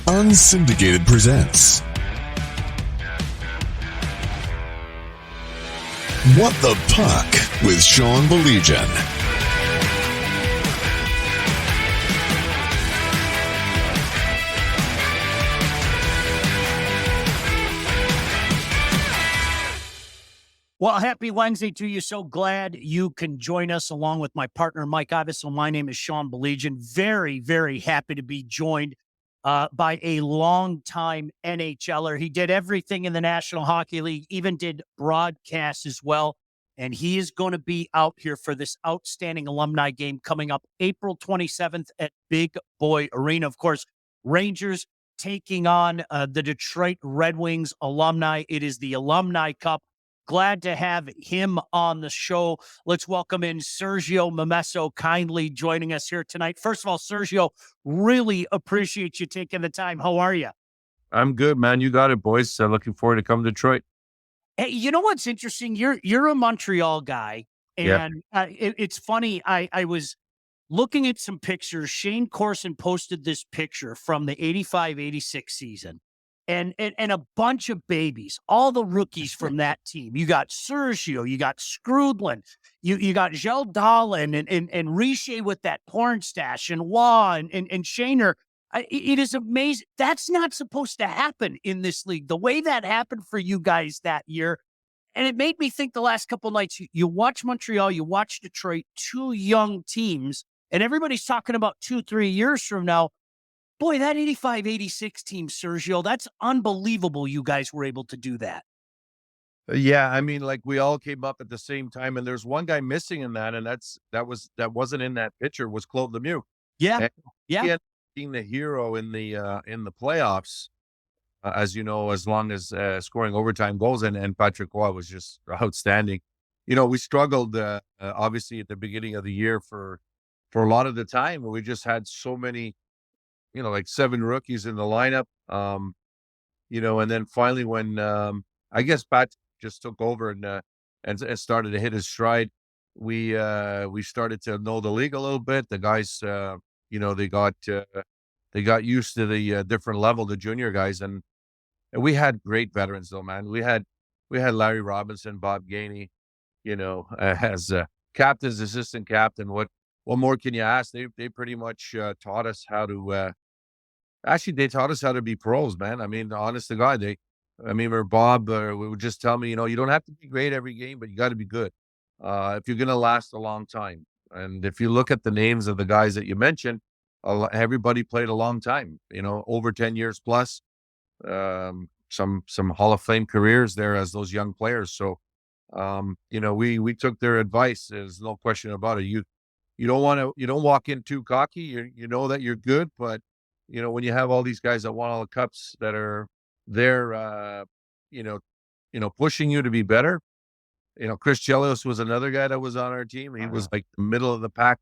Unsyndicated presents What the Puck with Sean Baligian. Well, happy Wednesday to you. So glad you can join us along with my partner, Mike Iveson. My name is Sean Baligian. Very, very happy to be joined by a longtime NHLer. He did everything in the National Hockey League, even did broadcasts as well. And he is going to be out here for this outstanding alumni game coming up April 27th at Big Boy Arena. Of course, Rangers taking on the Detroit Red Wings alumni. It is the Alumni Cup. Glad to have him on the show. Let's welcome in Sergio Momesso, kindly joining us here tonight. First of all, Sergio, really appreciate you taking the time. How are you? I'm good, man. You got it, boys. Looking forward to coming to Detroit. Hey, you know what's interesting? You're a Montreal guy, and it's funny. I was looking at some pictures. Shane Corson posted this picture from the 85-86 season. And a bunch of babies, all the rookies from that team. You got Sergio, you got Scrudlin, you got Gel Dahlin and Riche with that porn stash and Waugh and Shaner. It is amazing. That's not supposed to happen in this league. The way that happened for you guys that year. And it made me think the last couple of nights, you watch Montreal, you watch Detroit, two young teams, and everybody's talking about 2-3 years from now. Boy, that 85-86 team, Sergio, that's unbelievable you guys were able to do that. Yeah, I mean, like we all came up at the same time, and there's one guy missing in that, and that wasn't in that picture, was Claude Lemieux. Yeah, And yeah. he ended up being the hero in the playoffs, as you know, as long as scoring overtime goals, and Patrick Roy was just outstanding. You know, we struggled obviously at the beginning of the year for a lot of the time, where we just had so many, like 7 rookies in the lineup, and then finally when, I guess Pat just took over and started to hit his stride, we started to know the league a little bit. The guys, they got used to the different level, the junior guys, and we had great veterans though, man. We had Larry Robinson, Bob Gainey, as captains, assistant captain. What more can you ask? They pretty much taught us how to. Actually, they taught us how to be pros, man. I mean, honest to God, Bob would just tell me, you don't have to be great every game, but you got to be good if you're going to last a long time. And if you look at the names of the guys that you mentioned, everybody played a long time, over 10 years plus, some Hall of Fame careers there as those young players. So, we took their advice. There's no question about it. You don't walk in too cocky. You know that you're good, but when you have all these guys that won all the cups that are there, pushing you to be better. Chris Chelios was another guy that was on our team. He was like the middle of the pack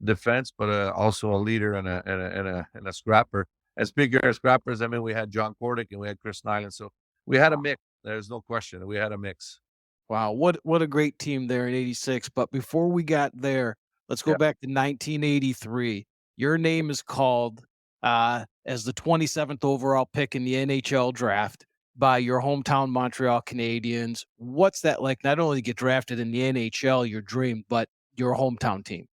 defense, but also a leader and a scrapper. As big as scrappers, we had John Kordick and we had Chris Nyland. So we had a mix. There's no question. We had a mix. Wow, what a great team there in 86. But before we got there, let's go back to 1983. Your name is called as the 27th overall pick in the NHL draft by your hometown Montreal Canadiens. What's that like? Not only to get drafted in the NHL, your dream, but your hometown team.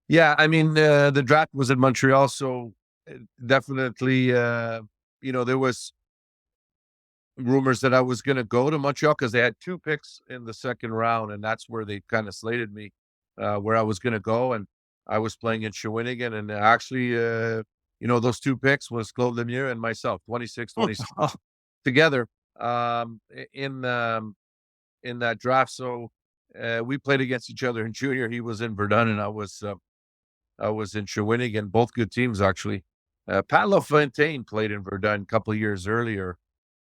Yeah, the draft was in Montreal, so definitely, there was rumors that I was going to go to Montreal because they had 2 picks in the second round, and that's where they kind of slated me, where I was going to go, and I was playing in Shawinigan, and actually, those 2 picks was Claude Lemieux and myself, 26 together in that draft. So we played against each other in junior. He was in Verdun, and I was in Shawinigan. Both good teams, actually. Pat LaFontaine played in Verdun a couple of years earlier.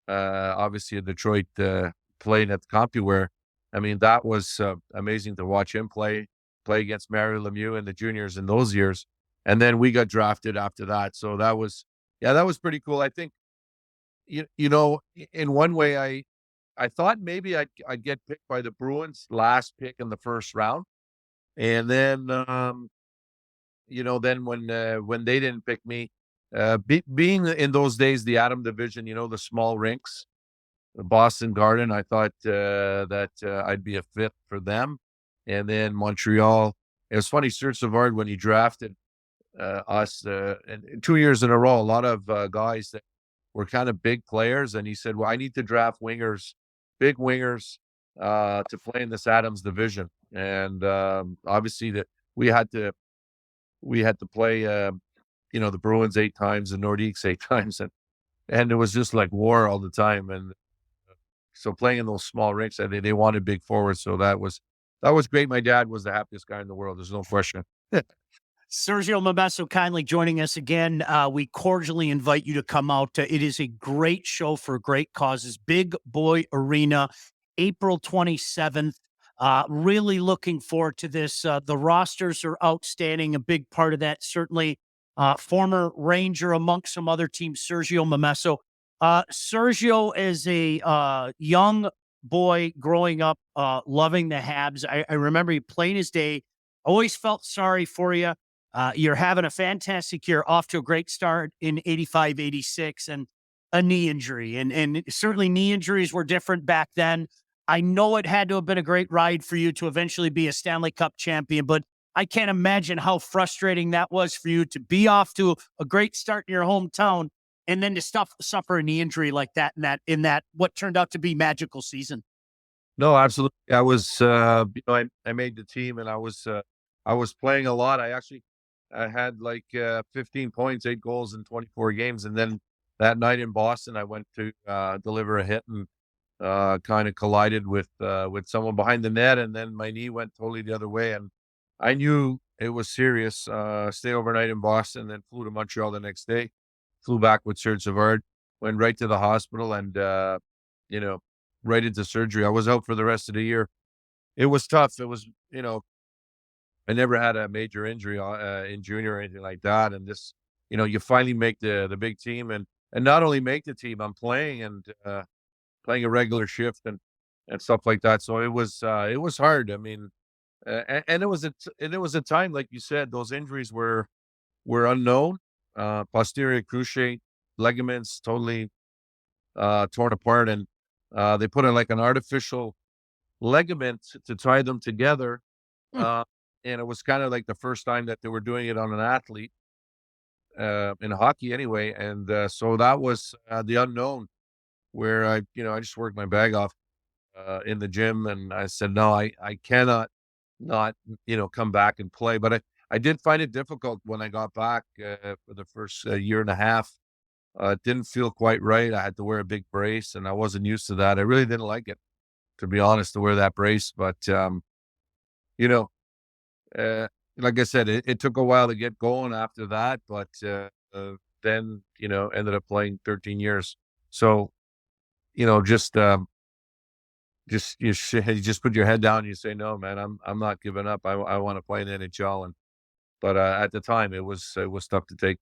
Obviously, in Detroit, playing at the CompuWare. That was amazing to watch him play against Mario Lemieux and the juniors in those years. And then we got drafted after that. So that was pretty cool. I think, in one way, I thought maybe I'd get picked by the Bruins, last pick in the first round. And then, then when they didn't pick me, being in those days, the Atom division, the small rinks, the Boston Garden, I thought that I'd be a fit for them. And then Montreal, it was funny, Serge Savard, when he drafted us, and 2 years in a row, a lot of guys that were kind of big players. And he said, well, I need to draft wingers, big wingers, to play in this Adams division. And obviously that we had to play, the Bruins 8 times, the Nordiques 8 times. And it was just like war all the time. And so playing in those small rinks, they wanted big forwards. So that was great. My dad was the happiest guy in the world. There's no question. Sergio Momesso kindly joining us again. We cordially invite you to come out. It is a great show for great causes. Big Boy Arena, April 27th. Really looking forward to this. The rosters are outstanding. A big part of that, certainly, former Ranger amongst some other teams, Sergio Momesso. Sergio, as a young boy growing up, loving the Habs, I remember you playing his day. Always felt sorry for you. You're having a fantastic year, off to a great start in 85, 86, and a knee injury. And certainly knee injuries were different back then. I know it had to have been a great ride for you to eventually be a Stanley Cup champion, but I can't imagine how frustrating that was for you to be off to a great start in your hometown and then to suffer a knee injury like that in that what turned out to be magical season. No, absolutely. I was, I made the team, and I was playing a lot. I had like 15 points, 8 goals in 24 games. And then that night in Boston, I went to deliver a hit and kind of collided with someone behind the net. And then my knee went totally the other way. And I knew it was serious. Stayed overnight in Boston, then flew to Montreal the next day, flew back with Serge Savard, went right to the hospital, and, right into surgery. I was out for the rest of the year. It was tough. It was, I never had a major injury in junior or anything like that. And this, you finally make the big team, and not only make the team, I'm playing and playing a regular shift and stuff like that. So it was hard. I mean, and it was a time, like you said, those injuries were unknown. Posterior cruciate ligaments totally torn apart, and they put in like an artificial ligament to tie them together. And it was kind of like the first time that they were doing it on an athlete, in hockey anyway. And so that was the unknown, where I just worked my bag off in the gym. And I said, no, I cannot not, come back and play. But I did find it difficult when I got back for the first year and a half. It didn't feel quite right. I had to wear a big brace, and I wasn't used to that. I really didn't like it, to be honest, to wear that brace. But, you know, like I said, it took a while to get going after that, but then, ended up playing 13 years. So, you just put your head down and you say, no, man, I'm not giving up. I want to play in the NHL. But at the time it was tough to take.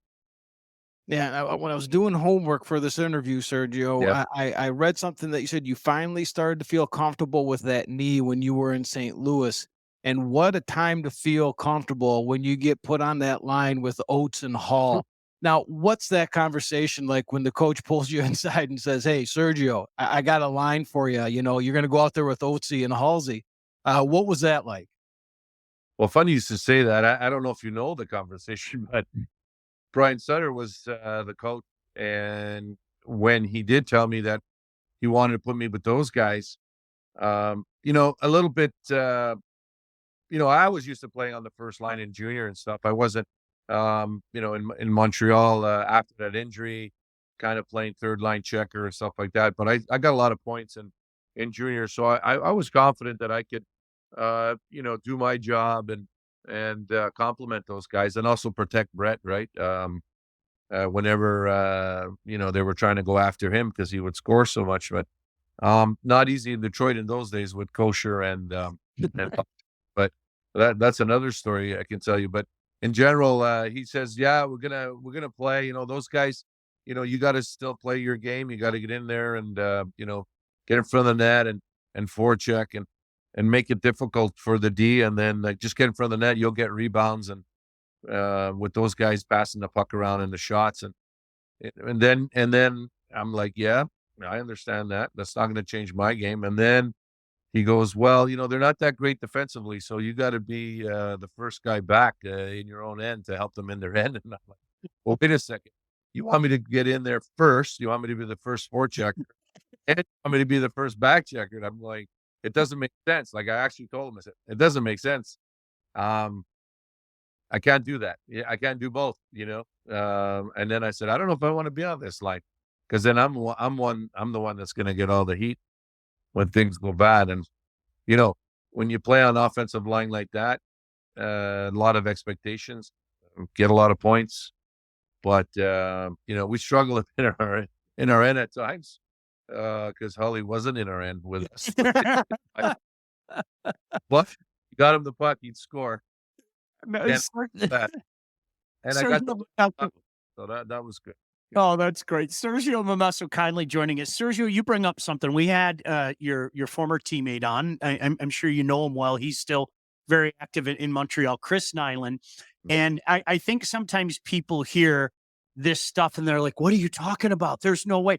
Yeah, when I was doing homework for this interview, Sergio, Yeah. I read something that you said you finally started to feel comfortable with that knee when you were in St. Louis. And what a time to feel comfortable when you get put on that line with Oates and Hall. Now, what's that conversation like when the coach pulls you inside and says, "Hey, Sergio, I got a line for you. You're going to go out there with Oatesy and Halsey." What was that like? Well, funny you should say that. I don't know if you know the conversation, but Brian Sutter was the coach, and when he did tell me that he wanted to put me with those guys, a little bit, I was used to playing on the first line in junior and stuff. I wasn't, in Montreal after that injury, kind of playing third line checker and stuff like that. But I got a lot of points in junior, so I was confident that I could, do my job and compliment those guys, and also protect Brett, right? Whenever they were trying to go after him because he would score so much. But not easy in Detroit in those days with Kosher and but that's another story I can tell you. But in general, he says, yeah, we're gonna play. Those guys, you got to still play your game. You got to get in there and get in front of the net and forecheck and make it difficult for the D, and then just get in front of the net. You'll get rebounds, and with those guys passing the puck around in the shots. And And then I'm like, yeah, I understand that. That's not going to change my game. And then he goes, well, they're not that great defensively, so you got to be the first guy back in your own end to help them in their end. And I'm like, well, wait a second. You want me to get in there first? You want me to be the first forechecker? And you want me to be the first back checker? And I'm like, it doesn't make sense. Like, I actually told him, I said, it doesn't make sense. I can't do that. Yeah, I can't do both, and then I said, I don't know if I want to be on this line, because then I'm the one that's going to get all the heat when things go bad. And, when you play on offensive line like that, a lot of expectations, get a lot of points, but, we struggle in our end at times, because Hully wasn't in our end with us. But you got him the puck, he'd score. No, And Ser- and I got Sergio, so that was good. oh, that's great. Sergio Momesso kindly joining us. Sergio, you bring up something. We had your former teammate on. I'm sure you know him well. He's still very active in Montreal, Chris Nyland. And I think sometimes people hear this stuff and they're like, what are you talking about? There's no way.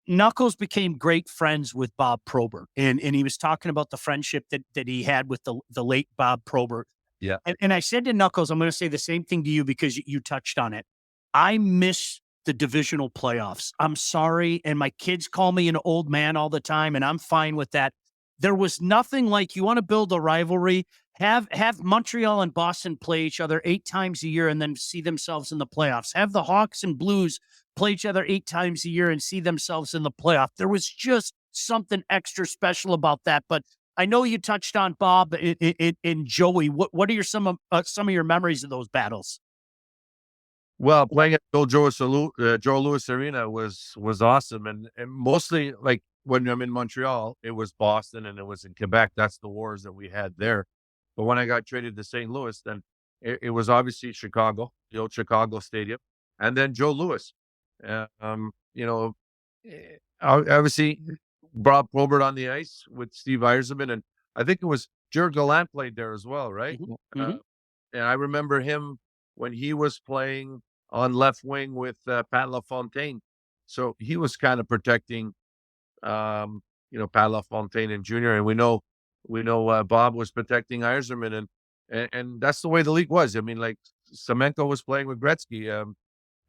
Knuckles became great friends with Bob Probert, and he was talking about the friendship that he had with the late Bob Probert. Yeah. And I said to Knuckles, I'm going to say the same thing to you because you touched on it. I miss the divisional playoffs. I'm sorry. And my kids call me an old man all the time, and I'm fine with that. There was nothing like, you want to build a rivalry, have Montreal and Boston play each other 8 times a year and then see themselves in the playoffs. Have the Hawks and Blues play each other 8 times a year and see themselves in the playoff. There was just something extra special about that. But I know you touched on Bob and Joey. What are some of your memories of those battles? Well, playing at Joe Louis Arena was awesome, and mostly, like, when I'm in Montreal, it was Boston and it was in Quebec. That's the wars that we had there. But when I got traded to St. Louis, then it was obviously Chicago, the old Chicago Stadium, and then Joe Louis. Obviously Bob Probert on the ice with Steve Yzerman, and I think it was Jared Gallant played there as well, right? Mm-hmm. And I remember him when he was playing on left wing with Pat LaFontaine. So he was kind of protecting, Pat LaFontaine and Junior, and we know Bob was protecting Yzerman, and that's the way the league was. I mean, like, Semenko was playing with Gretzky,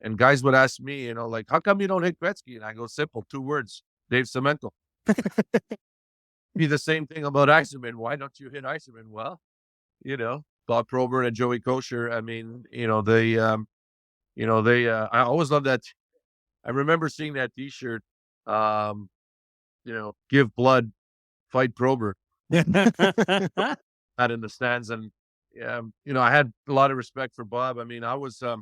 and guys would ask me, like, how come you don't hit Gretzky? And I go, simple, 2 words, Dave Semenko. Be the same thing about Yzerman. Why don't you hit Yzerman? Well, Bob Probert and Joey Kosher. I mean, they I always loved that. I remember seeing that T-shirt, give blood, fight Probert, that in the stands. And, I had a lot of respect for Bob. I mean, I was a,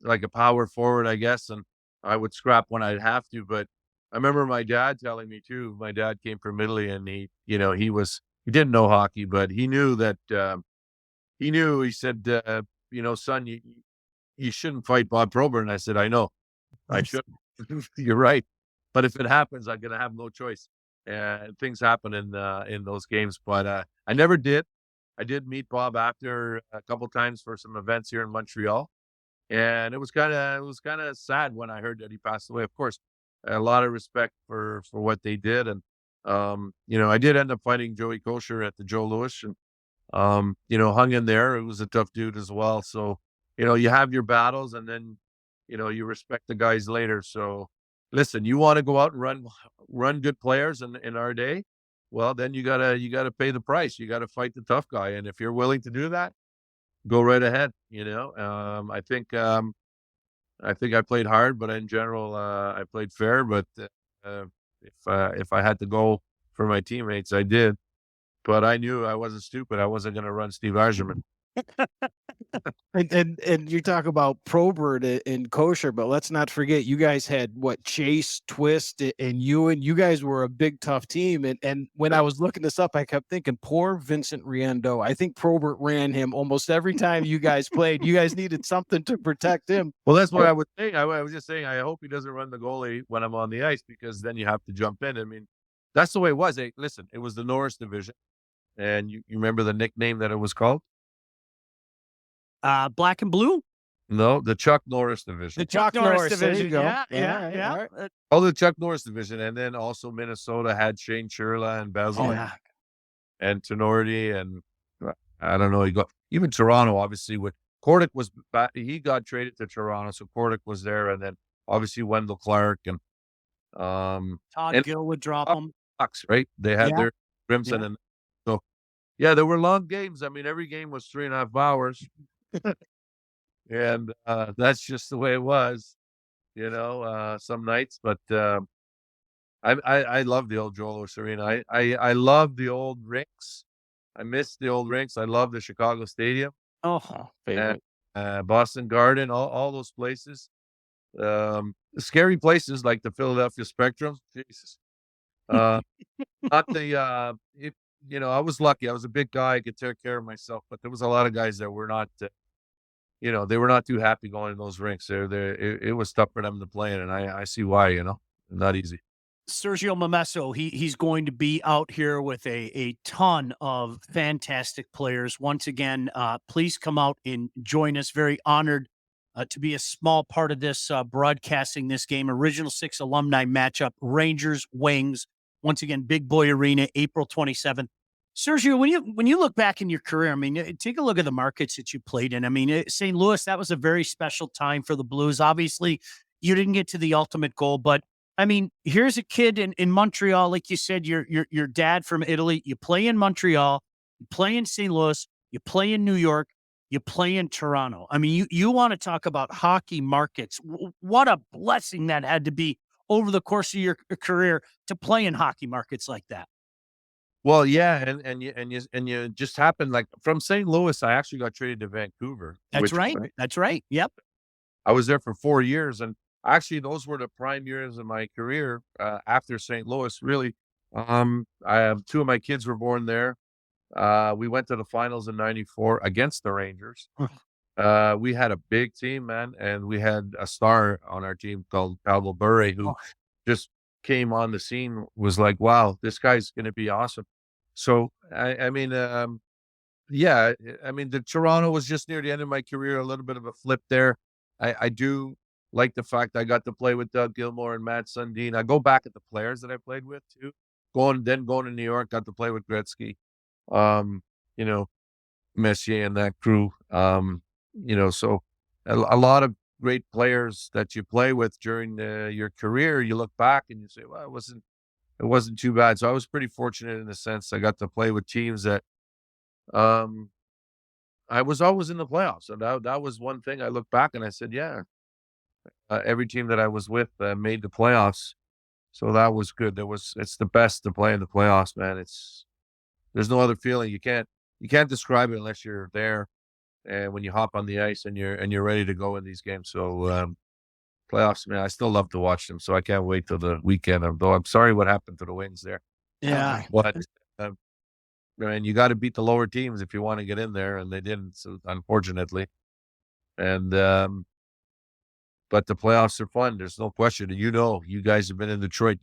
like a power forward, I guess, and I would scrap when I'd have to. But I remember my dad telling me too, my dad came from Italy, and he didn't know hockey, but he knew that, he said, son, you shouldn't fight Bob Probert. And I said, I know, I shouldn't. You're right. But if it happens, I'm going to have no choice. And things happen in those games, but I never did. I did meet Bob after a couple times for some events here in Montreal, and it was kind of sad when I heard that he passed away. Of course, a lot of respect for what they did, and I did end up fighting Joey Kosher at the Joe Louis, and hung in there. It was a tough dude as well. So you have your battles, and then you respect the guys later. So listen, you want to go out and run good players in our day. Well, then you gotta pay the price. You gotta fight the tough guy, and if you're willing to do that, go right ahead. I think I played hard, but in general, I played fair. But if I had to go for my teammates, I did. But I knew I wasn't stupid. I wasn't going to run Steve Yzerman. And you talk about Probert and Kosher, but let's not forget, you guys had Chase, Twist, and Ewan. You guys were a big, tough team. And when I was looking this up, I kept thinking, poor Vincent Riendo. I think Probert ran him almost every time you guys played. You guys needed something to protect him. Well, that's what I was saying. I was just saying, I hope he doesn't run the goalie when I'm on the ice, because then you have to jump in. I mean, that's the way it was. Hey, listen, it was the Norris division. And you remember the nickname that it was called? Black and blue? No, the Chuck Norris division. The Chuck Norris division. There you go. Yeah. All right. Oh, the Chuck Norris division. And then also Minnesota had Shane Churla and Bezel and Tenorti. And I don't know. Even Toronto, obviously, with Kordic was back. He got traded to Toronto. So Kordic was there. And then obviously Wendell Clark and Todd Gill would drop them. Bucks, right? They had their Crimson. And so, yeah, there were long games. I mean, every game was 3.5 hours. And that's just the way it was, some nights. But I love the old Joel Arena. I love the old rinks. I miss the old rinks. I love the Chicago Stadium. Favorite. And Boston Garden, all those places. Scary places like the Philadelphia Spectrum. Jesus. Not the I was lucky. I was a big guy. I could take care of myself, but there was a lot of guys that were not they were not too happy going in those rinks. It was tough for them to play in, and I see why, not easy. Sergio Momesso, he's going to be out here with a ton of fantastic players. Once again, please come out and join us. Very honored to be a small part of this broadcasting this game. Original Six alumni matchup, Rangers, Wings. Once again, Big Boy Arena, April 27th. Sergio, when you look back in your career, I mean, take a look at the markets that you played in. I mean, St. Louis, that was a very special time for the Blues. Obviously, you didn't get to the ultimate goal, but I mean, here's a kid in Montreal, like you said, your dad from Italy. You play in Montreal, you play in St. Louis, you play in New York, you play in Toronto. I mean, you want to talk about hockey markets. What a blessing that had to be over the course of your career to play in hockey markets like that. Well, yeah, and you just happened like from St. Louis. I actually got traded to Vancouver. That's right. That's right. Yep. I was there for 4 years, and actually those were the prime years of my career after St. Louis. Really, I have 2 of my kids were born there. We went to the finals in '94 against the Rangers. We had a big team, man, and we had a star on our team called Pavel Bure, who just came on the scene, was like, wow, this guy's going to be awesome. So, I mean, the Toronto was just near the end of my career, a little bit of a flip there. I do like the fact I got to play with Doug Gilmour and Matt Sundin. I go back at the players that I played with too. Going to New York, got to play with Gretzky, Messier and that crew. So a lot of great players that you play with during your career, you look back and you say, well, it wasn't too bad. So I was pretty fortunate in the sense I got to play with teams that I was always in the playoffs. So that was one thing I look back and I said, yeah, every team that I was with made the playoffs. So that was good. It's the best to play in the playoffs, man. There's no other feeling. You can't describe it unless you're there. And when you hop on the ice and you're ready to go in these games. So playoffs, man, I still love to watch them. So I can't wait till the weekend. Though I'm sorry what happened to the Wings there. Yeah. But you got to beat the lower teams if you want to get in there, and they didn't. So unfortunately, and but the playoffs are fun. There's no question. You guys have been in Detroit.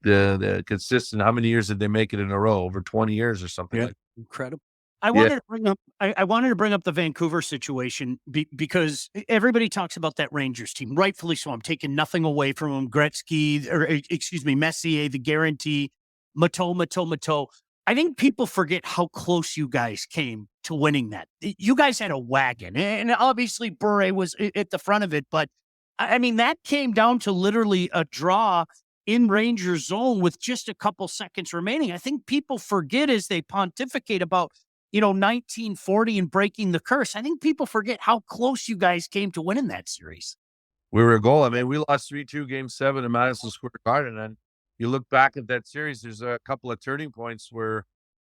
The consistent. How many years did they make it in a row? Over 20 years or something. Like that. Incredible. I wanted to bring up the Vancouver situation because everybody talks about that Rangers team, rightfully so. I'm taking nothing away from them. Messier, the guarantee, Mateau. I think people forget how close you guys came to winning that. You guys had a wagon, and obviously Bure was at the front of it, but I mean, that came down to literally a draw in Rangers zone with just a couple seconds remaining. I think people forget as they pontificate about 1940 and breaking the curse. I think people forget how close you guys came to winning that series. We were a goal. I mean, we lost 3-2 Game 7 in Madison Square Garden, and you look back at that series. There's a couple of turning points where,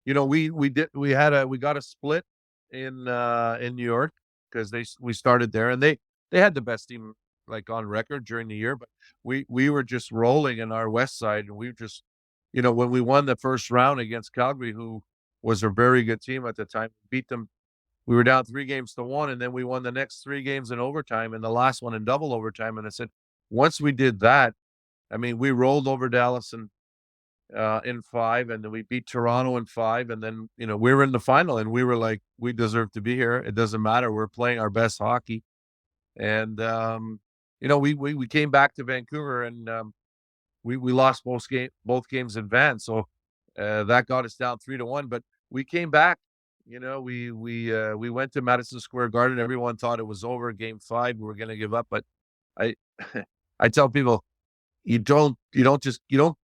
we got a split in New York because we started there, and they had the best team like on record during the year, but we were just rolling in our west side, and we just, when we won the first round against Calgary, who was a very good team at the time, beat them. We were down 3-1, and then we won the next 3 games in overtime and the last one in double overtime. And I said, once we did that, I mean, we rolled over Dallas in 5, and then we beat Toronto in 5. And then, we were in the final, and we were like, we deserve to be here. It doesn't matter. We're playing our best hockey. And we came back to Vancouver, and we lost both games in Van, so that got us down 3-1. But we came back. We went to Madison Square Garden. Everyone thought it was over. Game 5, we were going to give up. But I I tell people, you don't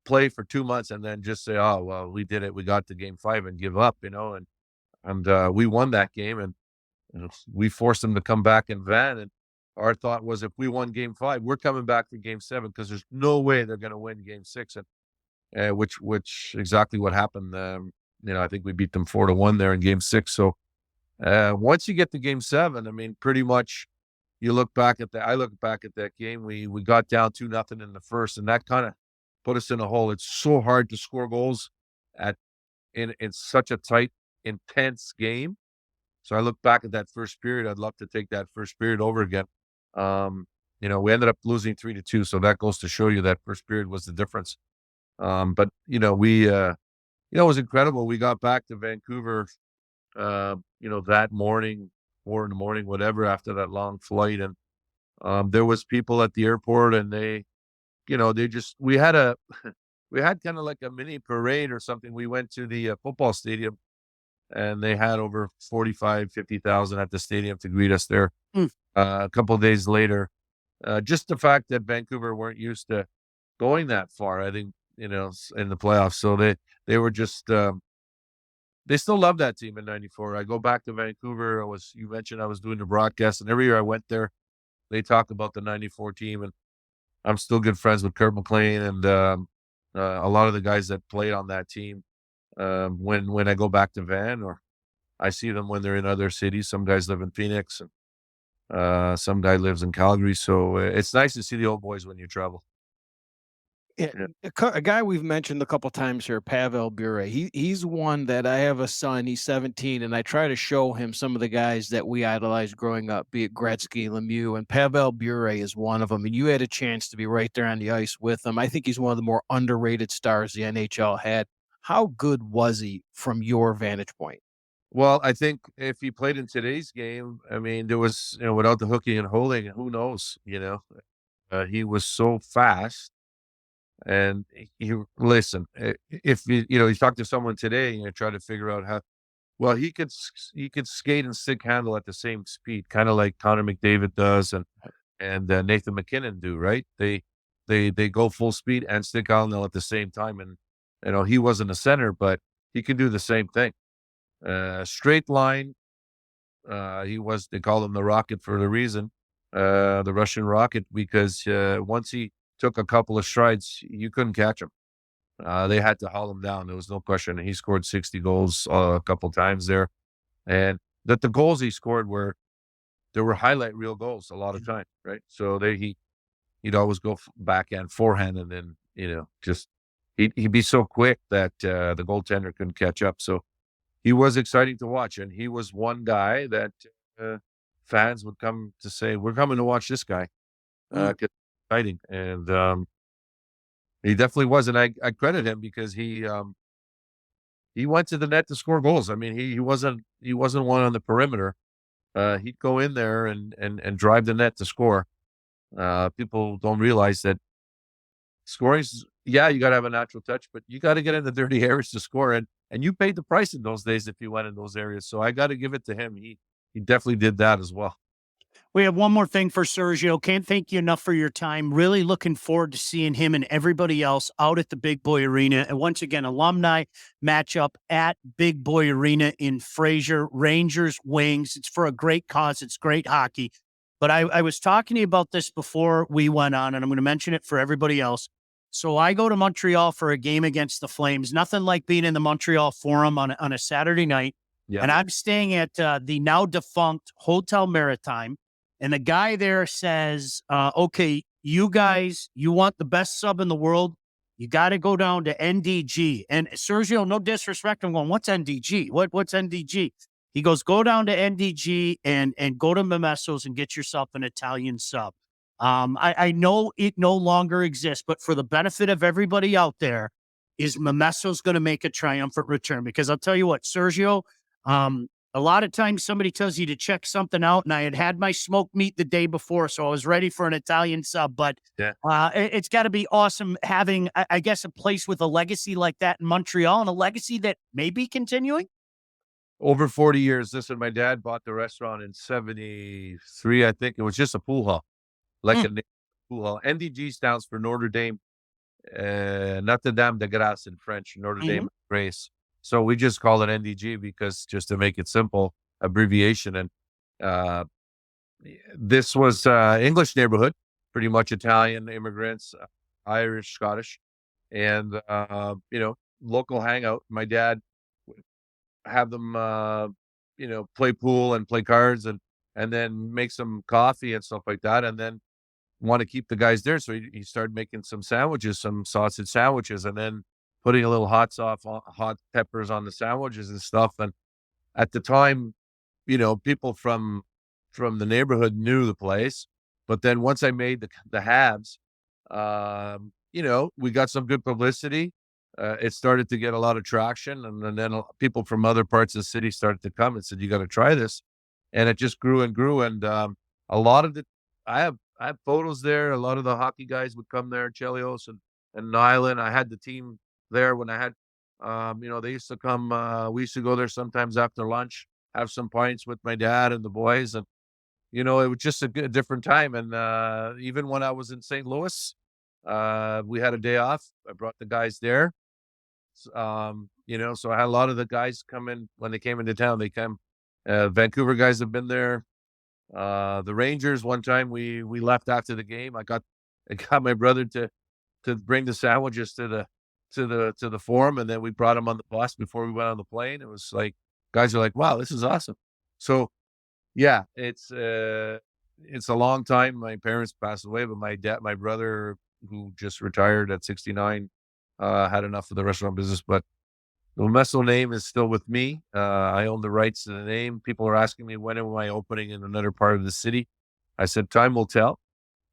play for 2 months and then just say, oh well, we did it. We got to Game 5 and give up. And we won that game, and we forced them to come back in Van. And our thought was, if we won Game 5, we're coming back for Game 7, because there's no way they're going to win Game 6. And which exactly what happened. I think we beat them 4-1 there in Game 6. So once you get to Game 7, I mean, pretty much I look back at that game. We got down 2-0 in the first, and that kind of put us in a hole. It's so hard to score goals in such a tight, intense game. So I look back at that first period. I'd love to take that first period over again. We ended up losing 3-2. So that goes to show you that first period was the difference. But it was incredible. We got back to Vancouver, that morning, 4 a.m, whatever, after that long flight. And there was people at the airport, and we had kind of like a mini parade or something. We went to the football stadium, and they had over 50,000 at the stadium to greet us there. A couple of days later, just the fact that Vancouver weren't used to going that far, I think, in the playoffs. So they were just, they still love that team in '94. I go back to Vancouver. You mentioned I was doing the broadcast, and every year I went there, they talk about the '94 team, and I'm still good friends with Kurt McLean and a lot of the guys that played on that team. When I go back to Van, or I see them when they're in other cities. Some guys live in Phoenix, and some guy lives in Calgary. So it's nice to see the old boys when you travel. Yeah, a guy we've mentioned a couple times here, Pavel Bure. He's one that I have a son. He's 17, and I try to show him some of the guys that we idolized growing up, be it Gretzky, Lemieux, and Pavel Bure is one of them. And you had a chance to be right there on the ice with him. I think he's one of the more underrated stars the NHL had. How good was he from your vantage point? Well, I think if he played in today's game, I mean, there was, without the hooking and holding, who knows, he was so fast. And listen, if you talk to someone today and you try to figure out how, well, he could skate and stick handle at the same speed, kind of like Connor McDavid does, and Nathan McKinnon do, right? They go full speed and stick handle at the same time. And he wasn't a center, but he can do the same thing. Straight line. They call him the Rocket for the reason, the Russian Rocket, because once he took a couple of strides, you couldn't catch him. They had to haul him down. There was no question. And he scored 60 goals a couple times there. And the goals he scored were highlight reel goals a lot of time, right? So he'd always go backhand, forehand, and then, just he'd be so quick that the goaltender couldn't catch up. So he was exciting to watch. And he was one guy that fans would come to say, we're coming to watch this guy. 'Cause exciting. And he definitely was. And I credit him, because he went to the net to score goals. I mean, he wasn't one on the perimeter. He'd go in there and drive the net to score. People don't realize that scoring's, you got to have a natural touch, but you got to get in the dirty areas to score. And you paid the price in those days if you went in those areas. So I got to give it to him. He definitely did that as well. We have one more thing for Sergio. Can't thank you enough for your time. Really looking forward to seeing him and everybody else out at the Big Boy Arena. And once again, alumni matchup at Big Boy Arena in Fraser. Rangers, Wings. It's for a great cause. It's great hockey. But I was talking to you about this before we went on, and I'm going to mention it for everybody else. So I go to Montreal for a game against the Flames. Nothing like being in the Montreal Forum on a Saturday night. Yeah. And I'm staying at the now defunct Hotel Maritime. And the guy there says, okay, you guys, you want the best sub in the world? You got to go down to NDG. And Sergio, no disrespect, I'm going, what's NDG? What's NDG? He goes, go down to NDG and go to Momesso's and get yourself an Italian sub. I know it no longer exists, but for the benefit of everybody out there, is Momesso's going to make a triumphant return? Because I'll tell you what, Sergio, A lot of times somebody tells you to check something out, and I had my smoked meat the day before, so I was ready for an Italian sub. But it's got to be awesome having, I guess, a place with a legacy like that in Montreal, and a legacy that may be continuing. Over 40 years. Listen, my dad bought the restaurant in 73, I think. It was just a pool hall, like a pool hall. NDG stands for Notre Dame, Notre Dame de Grâce in French, Notre Dame of Grace. So we just call it NDG because just to make it simple, abbreviation. And this was English neighborhood, pretty much Italian immigrants, Irish, Scottish, and local hangout. My dad would have them play pool and play cards and then make some coffee and stuff like that, and then want to keep the guys there. So he started making some sandwiches, some sausage sandwiches, and then putting a little hot peppers on the sandwiches and stuff. And at the time, people from the neighborhood knew the place. But then once I made the Habs, we got some good publicity. It started to get a lot of traction. And then people from other parts of the city started to come and said, you got to try this. And it just grew and grew. And a lot of I have photos there. A lot of the hockey guys would come there, Chelios and Nyland. I had the team there when I had, they used to come, we used to go there sometimes after lunch, have some pints with my dad and the boys. And, it was just a different time. And even when I was in St. Louis, we had a day off. I brought the guys there. So I had a lot of the guys come in when they came into town. They come, Vancouver guys have been there. The Rangers, one time we left after the game. I got my brother to bring the sandwiches to the forum, and then we brought them on the bus before we went on the plane. It was like, guys are like, wow, this is awesome. So yeah, it's a long time. My parents passed away, but my brother, who just retired at 69, had enough of the restaurant business. But the Momesso name is still with me. I own the rights to the name. People are asking me, when am I opening in another part of the city? I said, time will tell.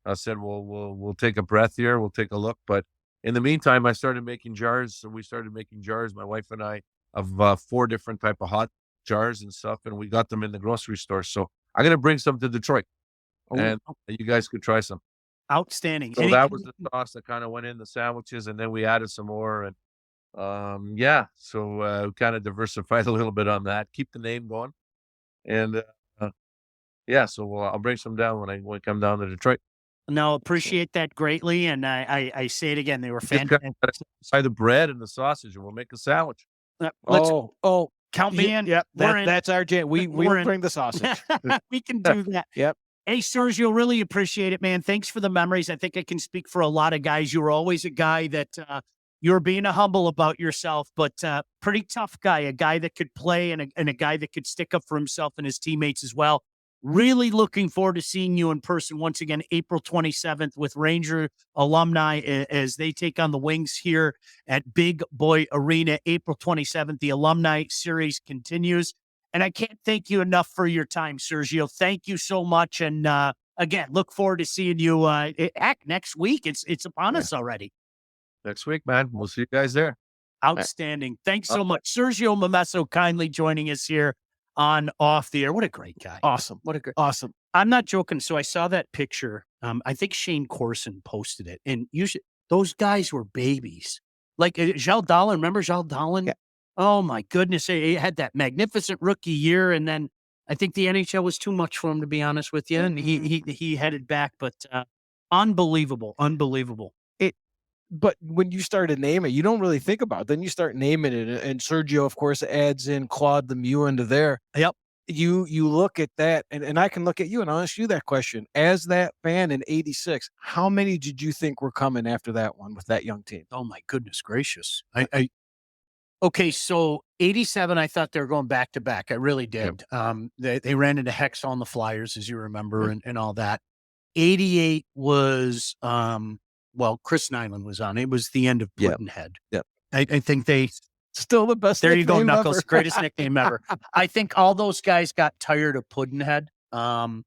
I said, we'll take a breath here. We'll take a look. But in the meantime, I started making jars. So we started making jars, my wife and I, of 4 different type of hot jars and stuff. And we got them in the grocery store. So I'm going to bring some to Detroit. And you guys could try some. Outstanding. So that was the sauce that kind of went in the sandwiches. And then we added some more. And so kind of diversified a little bit on that. Keep the name going. And so I'll bring some down when I come down to Detroit. No, appreciate that greatly. And I say it again, they were fantastic. Buy the bread and the sausage, and we'll make a sandwich. Count me in. Yep, that's our jam. We will bring the sausage. We can do that. Yep. Hey, Sergio, really appreciate it, man. Thanks for the memories. I think I can speak for a lot of guys. You were always a guy that you're being humble about yourself, but pretty tough guy, a guy that could play and a guy that could stick up for himself and his teammates as well. Really looking forward to seeing you in person once again, April 27th with Ranger Alumni as they take on the Wings here at Big Boy Arena, April 27th. The Alumni Series continues. And I can't thank you enough for your time, Sergio. Thank you so much. And again, look forward to seeing you next week. It's upon us already. Next week, man. We'll see you guys there. Outstanding. Thanks so much. Sergio Momesso kindly joining us here on Off the Air. What a great guy. Awesome. Awesome. I'm not joking. So I saw that picture. I think Shane Corson posted it. And usually those guys were babies. Like Jal Dahlin. Remember Jal Dahlin? Yeah. Oh, my goodness. He had that magnificent rookie year. And then I think the NHL was too much for him, to be honest with you. And he headed back. But unbelievable. But when you start to name it, you don't really think about it. Then you start naming it. And Sergio, of course, adds in Claude Lemieux into there. Yep. You look at that, and I can look at you, and I'll ask you that question. As that fan in 86, how many did you think were coming after that one with that young team? Oh, my goodness gracious. Okay, so 87, I thought they were going back to back. I really did. Yep. They ran into Hex on the Flyers, as you remember, and all that. 88 was... Chris Nyland was on. It was the end of Puddinhead. Yep. I think they still the best. There you go, Knuckles. Ever. Greatest nickname ever. I think all those guys got tired of Puddinhead. And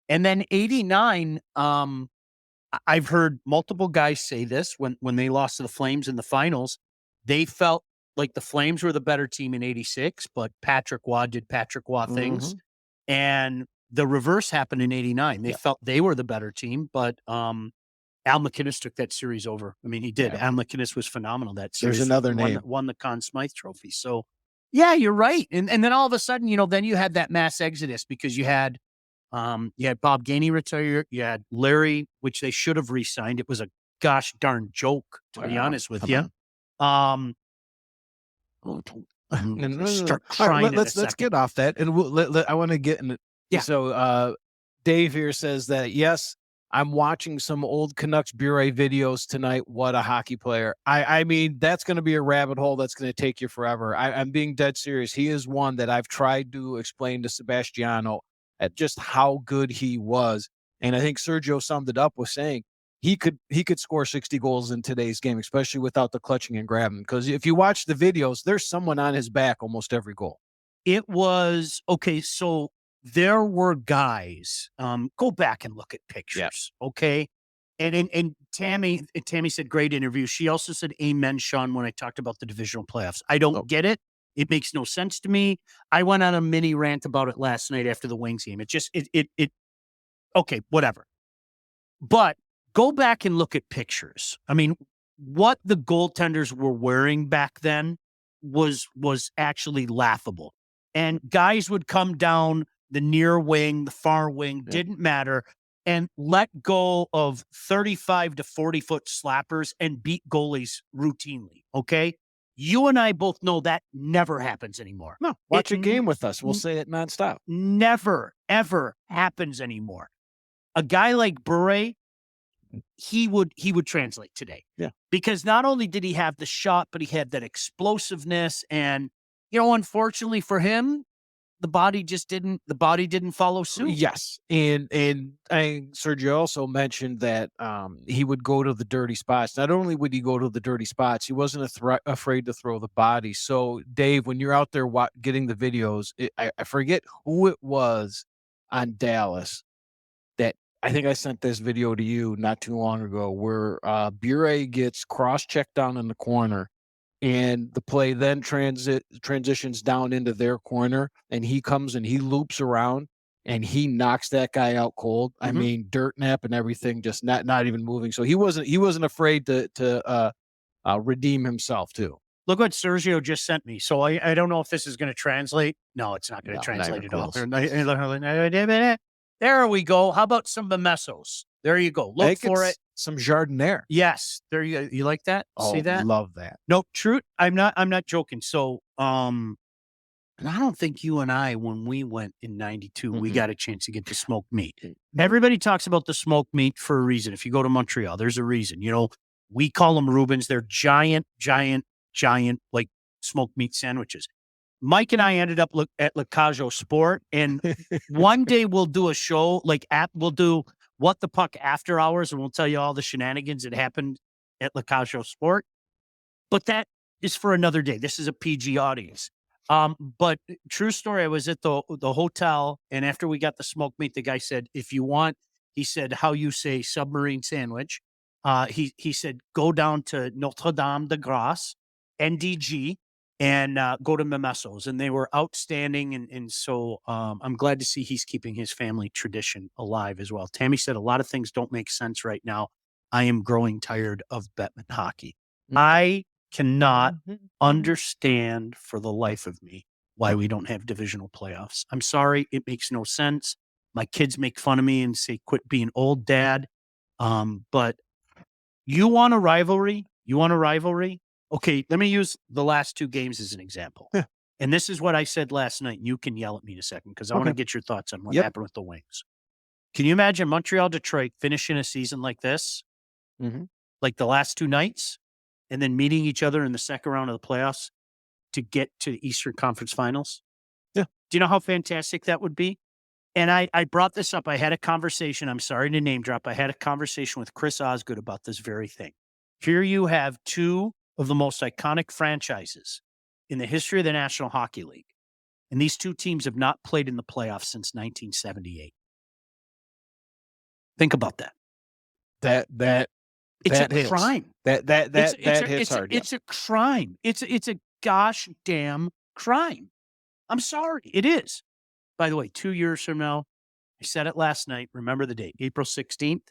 then 89, I've heard multiple guys say this when they lost to the Flames in the finals. They felt like the Flames were the better team in 86, but Patrick Waugh did Patrick Waugh things. And the reverse happened in 89. They felt they were the better team, but Al MacInnis took that series over. I mean, he did. Al MacInnis was phenomenal that series. There's another name. Won the Conn Smythe Trophy. So, yeah, you're right. And then all of a sudden, then you had that mass exodus because you had Bob Gainey retire. You had Larry, which they should have re-signed. It was a gosh darn joke, to be honest with you. Let's get off that, and I want to get in. So Dave here says that yes, I'm watching some old Canucks Bure videos tonight. What a hockey player! I mean, that's going to be a rabbit hole that's going to take you forever. I'm being dead serious. He is one that I've tried to explain to Sebastiano at just how good he was, and I think Sergio summed it up with saying he could score 60 goals in today's game, especially without the clutching and grabbing. Because if you watch the videos, there's someone on his back almost every goal. It was okay. So there were guys. Go back and look at pictures, okay? And Tammy said great interview. She also said amen, Sean, when I talked about the divisional playoffs. I don't get it. It makes no sense to me. I went on a mini rant about it last night after the Wings game. Okay, whatever. But go back and look at pictures. I mean, what the goaltenders were wearing back then was actually laughable. And guys would come down the near wing, the far wing, didn't matter, and let go of 35 to 40-foot slappers and beat goalies routinely, okay? You and I both know that never happens anymore. No, watch a game with us. We'll say it nonstop. Never, ever happens anymore. A guy like Bure, he would translate today. Yeah. Because not only did he have the shot, but he had that explosiveness. And, unfortunately for him, the body didn't follow suit. Yes. And Sergio also mentioned that he would go to the dirty spots. Not only would he go to the dirty spots, he wasn't afraid to throw the body. So, Dave, when you're out there getting the videos, I forget who it was on Dallas that I think I sent this video to you not too long ago where Bure gets cross-checked down in the corner. And the play then transitions down into their corner, and he comes and he loops around and he knocks that guy out cold. I mean, dirt nap and everything, just not even moving. So he wasn't afraid to redeem himself too. Look what Sergio just sent me. So I don't know if this is going to translate. No, it's not going to translate at all. There we go. How about some Momessos? There you go. Look for it. Some Jardiniere. Yes. There you go. You like that? Oh, see that? Love that. No, true. I'm not joking. So, and I don't think you and I, when we went in 92, we got a chance to get the smoked meat. Everybody talks about the smoked meat for a reason. If you go to Montreal, there's a reason. We call them Reubens. They're giant, like smoked meat sandwiches. Mike and I ended up at Le Cajo Sport, and one day we'll do a show, we'll do What the Puck after hours, and we'll tell you all the shenanigans that happened at Le Cajo Sport. But that is for another day. This is a PG audience. But true story, I was at the hotel, and after we got the smoked meat, the guy said, if you want, he said, how you say submarine sandwich. He said, go down to Notre Dame de Grace, NDG, and go to Momessos, and they were outstanding. And so I'm glad to see he's keeping his family tradition alive as well. Tammy said a lot of things don't make sense right now. I am growing tired of Bettman hockey. I cannot understand for the life of me why we don't have divisional playoffs. I'm sorry. It makes no sense. My kids make fun of me and say, quit being old, Dad. But you want a rivalry? Okay, let me use the last two games as an example. Yeah. And this is what I said last night. You can yell at me in a second because I want to get your thoughts on what happened with the Wings. Can you imagine Montreal, Detroit finishing a season like this, like the last two nights, and then meeting each other in the second round of the playoffs to get to the Eastern Conference Finals? Yeah. Do you know how fantastic that would be? And I brought this up. I had a conversation. I'm sorry to name drop. I had a conversation with Chris Osgood about this very thing. Here you have two of the most iconic franchises in the history of the National Hockey League. And these two teams have not played in the playoffs since 1978. Think about that. It's a crime. That hits hard. It's a crime. It's a gosh damn crime. I'm sorry. It is. By the way, 2 years from now, I said it last night. Remember the date, April 16th.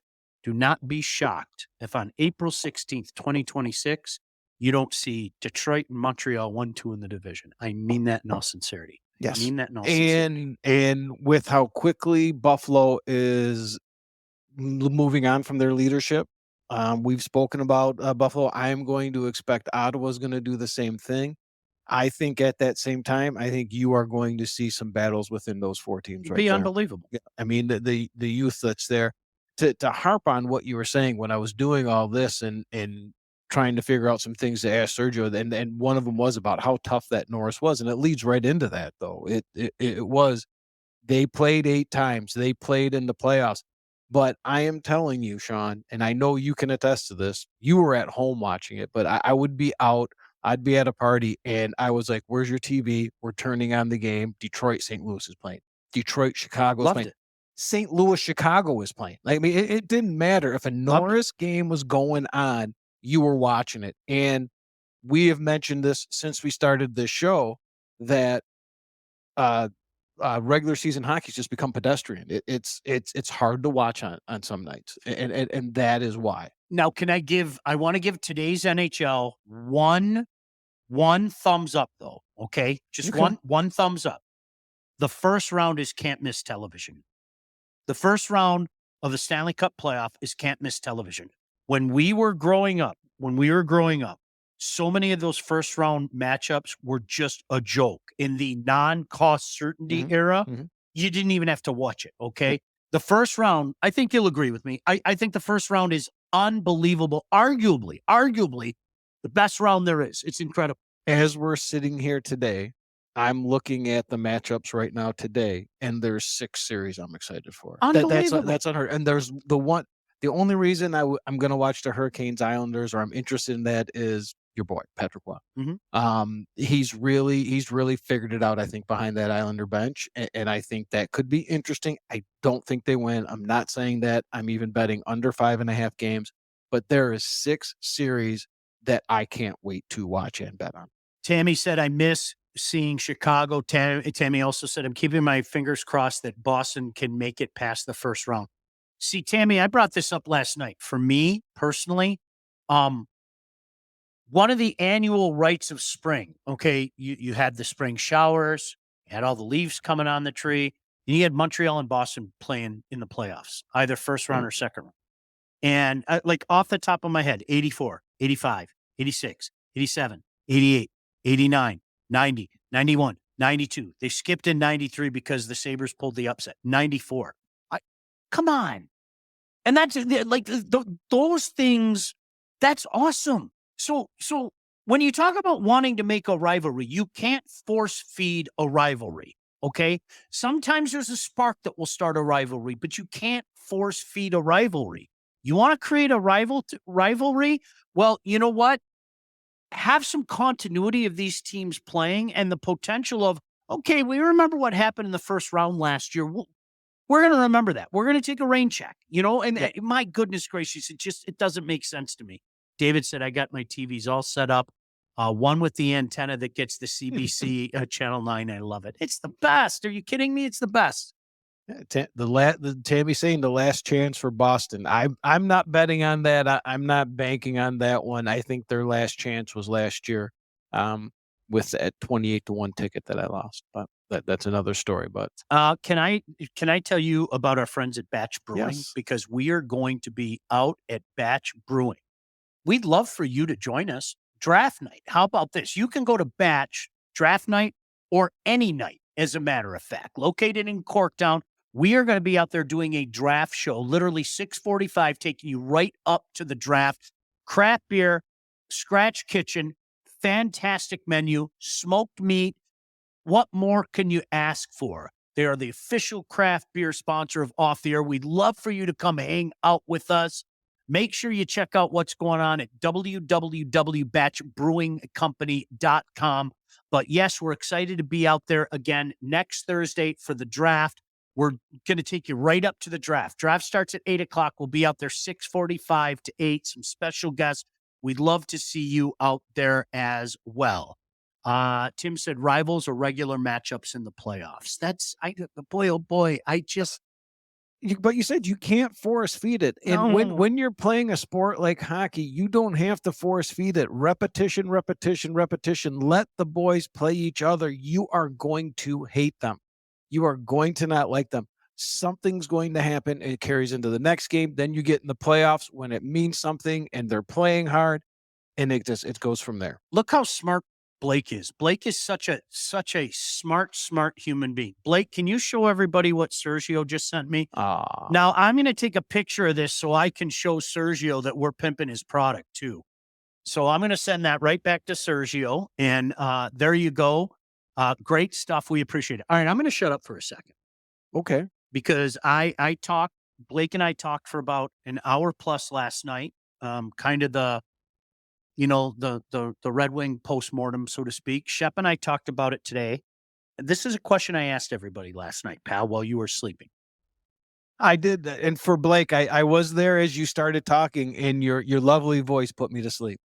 Do not be shocked if on April 16th, 2026, you don't see Detroit and Montreal 1-2 in the division. I mean that in all sincerity. Yes. I mean that in all sincerity. And with how quickly Buffalo is moving on from their leadership, we've spoken about Buffalo. I am going to expect Ottawa's going to do the same thing. I think at that same time, I think you are going to see some battles within those 4 teams right there. Unbelievable. Yeah, I mean, the youth that's there. To harp on what you were saying when I was doing all this and trying to figure out some things to ask Sergio, and one of them was about how tough that Norris was, and it leads right into that, though. It was, they played 8 times. They played in the playoffs. But I am telling you, Sean, and I know you can attest to this, you were at home watching it, but I would be out. I'd be at a party, and I was like, where's your TV? We're turning on the game. Detroit, St. Louis is playing. Detroit, Chicago is playing. It. St. Louis, Chicago is playing. Like, I mean, it didn't matter. If a Norris game was going on, you were watching it. And we have mentioned this since we started this show, that regular season hockey's just become pedestrian. It's hard to watch on some nights, and that is why. Now, I want to give today's NHL one thumbs up, though. Okay, just Okay. one thumbs up. The first round is can't miss television. The first round of the Stanley Cup playoff is can't miss television. When we were growing up, so many of those first round matchups were just a joke. In the non-cost certainty era, you didn't even have to watch it, okay? The first round, I think you'll agree with me. I think the first round is unbelievable. Arguably the best round there is. It's incredible. As we're sitting here today, I'm looking at the matchups right now today, and there's 6 series I'm excited for. Unbelievable. That's unheard. And there's the only reason I'm going to watch the Hurricanes Islanders, or I'm interested in that, is your boy Patrick Waugh. He's really figured it out, I think, behind that Islander bench, and I think that could be interesting. I don't think they win. I'm not saying that. I'm even betting under 5.5 games, but there is 6 series that I can't wait to watch and bet on. Tammy said, I miss seeing Chicago. Tammy also said, I'm keeping my fingers crossed that Boston can make it past the first round. See, Tammy, I brought this up last night. For me, personally, one of the annual rites of spring, okay, you had the spring showers, you had all the leaves coming on the tree, and you had Montreal and Boston playing in the playoffs, either first round or second round. And like off the top of my head, 84, 85, 86, 87, 88, 89, 90, 91, 92. They skipped in 93 because the Sabres pulled the upset. 94. Come on. And that's like those things, that's awesome. So when you talk about wanting to make a rivalry, you can't force feed a rivalry, okay? Sometimes there's a spark that will start a rivalry, but you can't force feed a rivalry. You want to create a rivalry? Well, you know what? Have some continuity of these teams playing and the potential of, okay, we remember what happened in the first round last year. We're going to remember that. We're going to take a rain check, and my goodness gracious, it doesn't make sense to me. David said, I got my TVs all set up. One with the antenna that gets the CBC Channel 9. I love it. It's the best. Are you kidding me? It's the best. Tammy saying the last chance for Boston. I'm not betting on that. I'm not banking on that one. I think their last chance was last year, with that 28-1 ticket that I lost. But that's another story. But can I tell you about our friends at Batch Brewing? Yes. Because we are going to be out at Batch Brewing. We'd love for you to join us. Draft night. How about this? You can go to Batch draft night or any night, as a matter of fact. Located in Corktown, we are going to be out there doing a draft show, literally 6:45, taking you right up to the draft. Craft beer, scratch kitchen, fantastic menu, smoked meat. What more can you ask for? They are the official craft beer sponsor of Off the Air. We'd love for you to come hang out with us. Make sure you check out what's going on at www.batchbrewingcompany.com. But yes, we're excited to be out there again next Thursday for the draft. We're going to take you right up to the draft. Draft starts at 8 o'clock. We'll be out there 6:45 to 8. Some special guests. We'd love to see you out there as well. Tim said rivals or regular matchups in the playoffs. Boy, oh boy, But you said you can't force feed it. And No. when you're playing a sport like hockey, you don't have to force feed it. Repetition, repetition, repetition. Let the boys play each other. You are going to hate them. You are going to not like them. Something's going to happen. It carries into the next game. Then you get in the playoffs when it means something and they're playing hard, and it goes from there. Look how smart Blake is. Blake is such a smart human being. Blake, can you show everybody what Sergio just sent me? Now, I'm going to take a picture of this so I can show Sergio that we're pimping his product too. So I'm going to send that right back to Sergio. And there you go. Great stuff. We appreciate it. All right, I'm going to shut up for a second. Okay. Because Blake and I talked for about an hour plus last night. Kind of the Red Wing postmortem, so to speak. Shep and I talked about it today. This is a question I asked everybody last night, pal, while you were sleeping. I did. And for Blake, I was there as you started talking, and your lovely voice put me to sleep.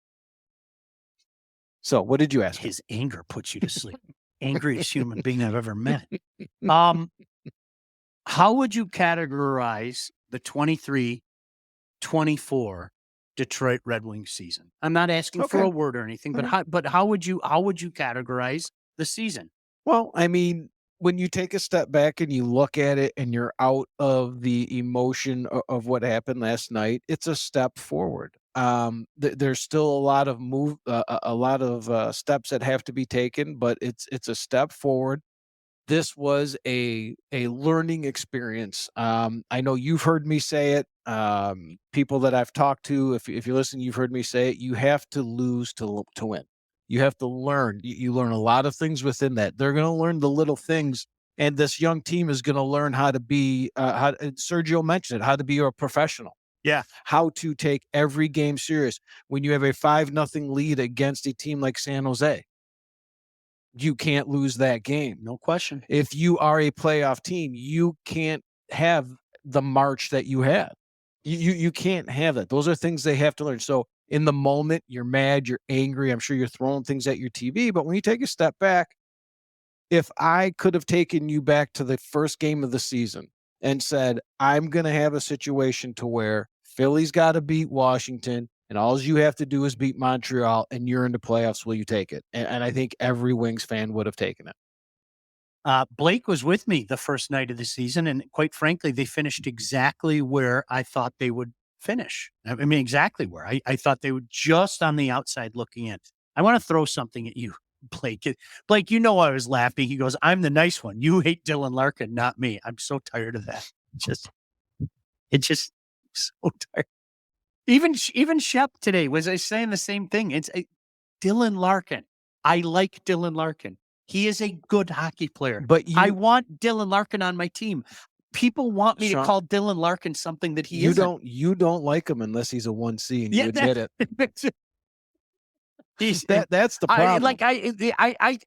So what did you ask? His anger puts you to sleep. Angriest human being I've ever met. How would you categorize the 23-24 Detroit Red Wings season? I'm not asking for a word or anything, but how would you categorize the season? Well, I mean, when you take a step back and you look at it and you're out of the emotion of what happened last night, it's a step forward. There's still a lot of steps that have to be taken, but it's a step forward. This was a learning experience. I know you've heard me say it. People that I've talked to, if you listen, you've heard me say it. You have to lose to win. You have to learn. You learn a lot of things within that. They're going to learn the little things, and this young team is going to learn how to be. Sergio mentioned it, how to be a professional. Yeah, how to take every game serious. When you have a 5-0 lead against a team like San Jose, you can't lose that game. No question. If you are a playoff team, you can't have the march that you had. You can't have that. Those are things they have to learn. So in the moment, you're mad, you're angry. I'm sure you're throwing things at your TV. But when you take a step back, if I could have taken you back to the first game of the season and said, I'm going to have a situation to where Philly's got to beat Washington, and all you have to do is beat Montreal, and you're in the playoffs, will you take it? And I think every Wings fan would have taken it. Blake was with me the first night of the season, and quite frankly, they finished exactly where I thought they would finish. I mean, exactly where. I thought they would just on the outside looking in. I want to throw something at you, Blake. Blake, you know I was laughing. He goes, I'm the nice one. You hate Dylan Larkin, not me. I'm so tired of that. It's just so tired. Even Shep today was saying the same thing. It's Dylan Larkin. I like Dylan Larkin. He is a good hockey player. But I want Dylan Larkin on my team. People want me to call Dylan Larkin something that he isn't. You don't like him unless he's a 1C, and you admit it. That's the problem. I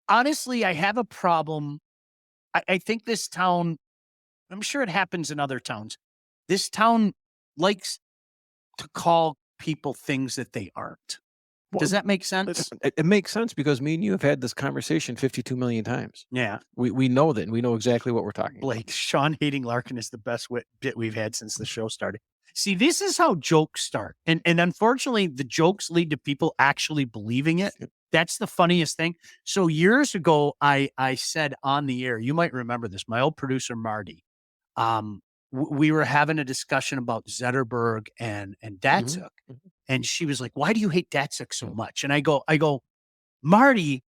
honestly, I have a problem. I think this town, I'm sure it happens in other towns. This town likes to call people things that they aren't. Does that make sense? It makes sense because me and you have had this conversation 52 million times. Yeah. We know that, and we know exactly what we're talking about. Blake, Sean hating Larkin is the best bit we've had since the show started. See, this is how jokes start. And unfortunately, the jokes lead to people actually believing it. That's the funniest thing. So years ago, I said on the air, you might remember this, my old producer, Marty, we were having a discussion about Zetterberg and Datsuk. Mm-hmm. And she was like, why do you hate Datsuk so much? And I go, Marty,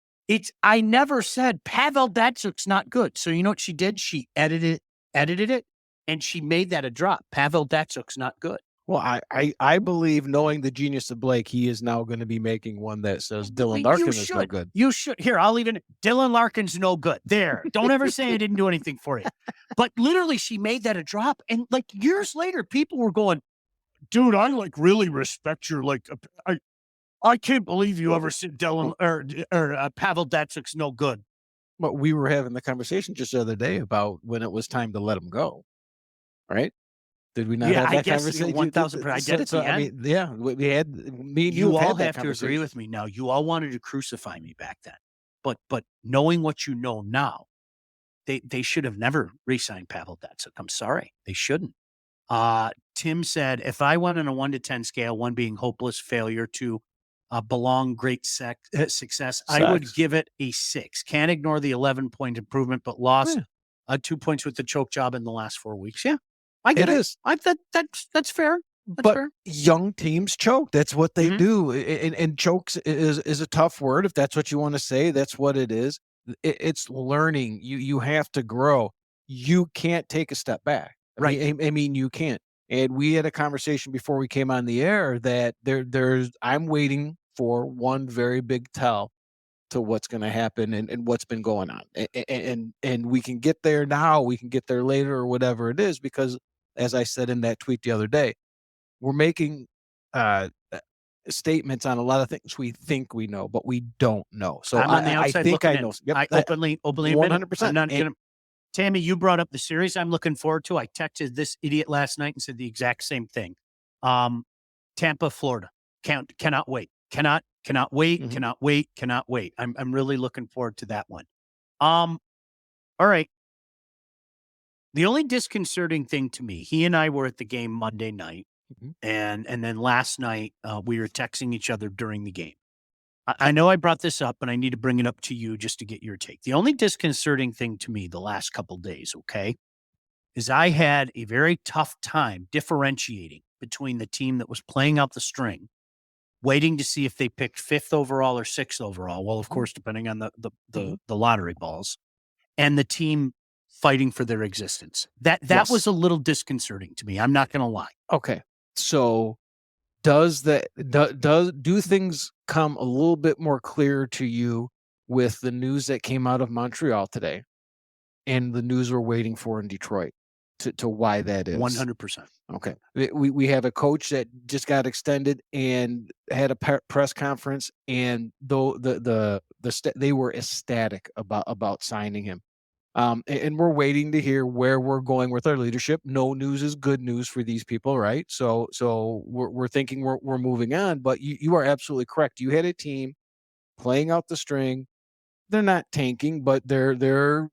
I never said Pavel Datsuk's not good. So you know what she did? She edited it, and she made that a drop. Pavel Datsuk's not good. Well, I believe, knowing the genius of Blake, he is now going to be making one that says Dylan Larkin is no good. You should. Here, I'll even, Dylan Larkin's no good. There. Don't ever say I didn't do anything for you. But literally, she made that a drop. And like years later, people were going, dude, I like really respect your, like, I can't believe you ever said Dylan or Pavel Datsuk's no good. But we were having the conversation just the other day about when it was time to let him go. Right? Did we not have that conversation? 1,000%. I did it. I mean, yeah, we had me and you all have to agree with me now. You all wanted to crucify me back then. but knowing what you know now, they should have never re-signed Pavel Datsyuk. I'm sorry, they shouldn't. Tim said, if I went on a 1 to 10 scale, 1 being hopeless failure to belong great success, I would give it a 6. Can't ignore the 11-point improvement, but lost 2 points with the choke job in the last 4 weeks. Yeah, I get it. That's fair. But young teams choke. That's what they do. And chokes is a tough word. If that's what you want to say, that's what it is. It's learning. You have to grow. You can't take a step back. Right. I mean, you can't. And we had a conversation before we came on the air that I'm waiting for one very big tell to what's going to happen and what's been going on. And we can get there now, we can get there later or whatever it is, because as I said in that tweet the other day, we're making statements on a lot of things we think we know, but we don't know. So I'm on the outside I think looking I know. in. Yep, I openly 100%. I'm not gonna. Tammy, you brought up the series I'm looking forward to. I texted this idiot last night and said the exact same thing. Tampa, Florida. Cannot wait. Cannot wait. Cannot wait. I'm really looking forward to that one. All right. The only disconcerting thing to me, he and I were at the game Monday night, and then last night we were texting each other during the game. I know I brought this up, but I need to bring it up to you just to get your take. The only disconcerting thing to me the last couple days, okay, is I had a very tough time differentiating between the team that was playing out the string, waiting to see if they picked 5th overall or 6th overall. Well, of course, depending on the lottery balls, and the team fighting for their existence. That was a little disconcerting to me. I'm not going to lie. Okay. So do things come a little bit more clear to you with the news that came out of Montreal today and the news we're waiting for in Detroit to why that is? 100%. Okay. We have a coach that just got extended and had a press conference, and though they were ecstatic about signing him. And we're waiting to hear where we're going with our leadership. No news is good news for these people, right? So we're thinking we're moving on. But you are absolutely correct. You had a team playing out the string. They're not tanking, but their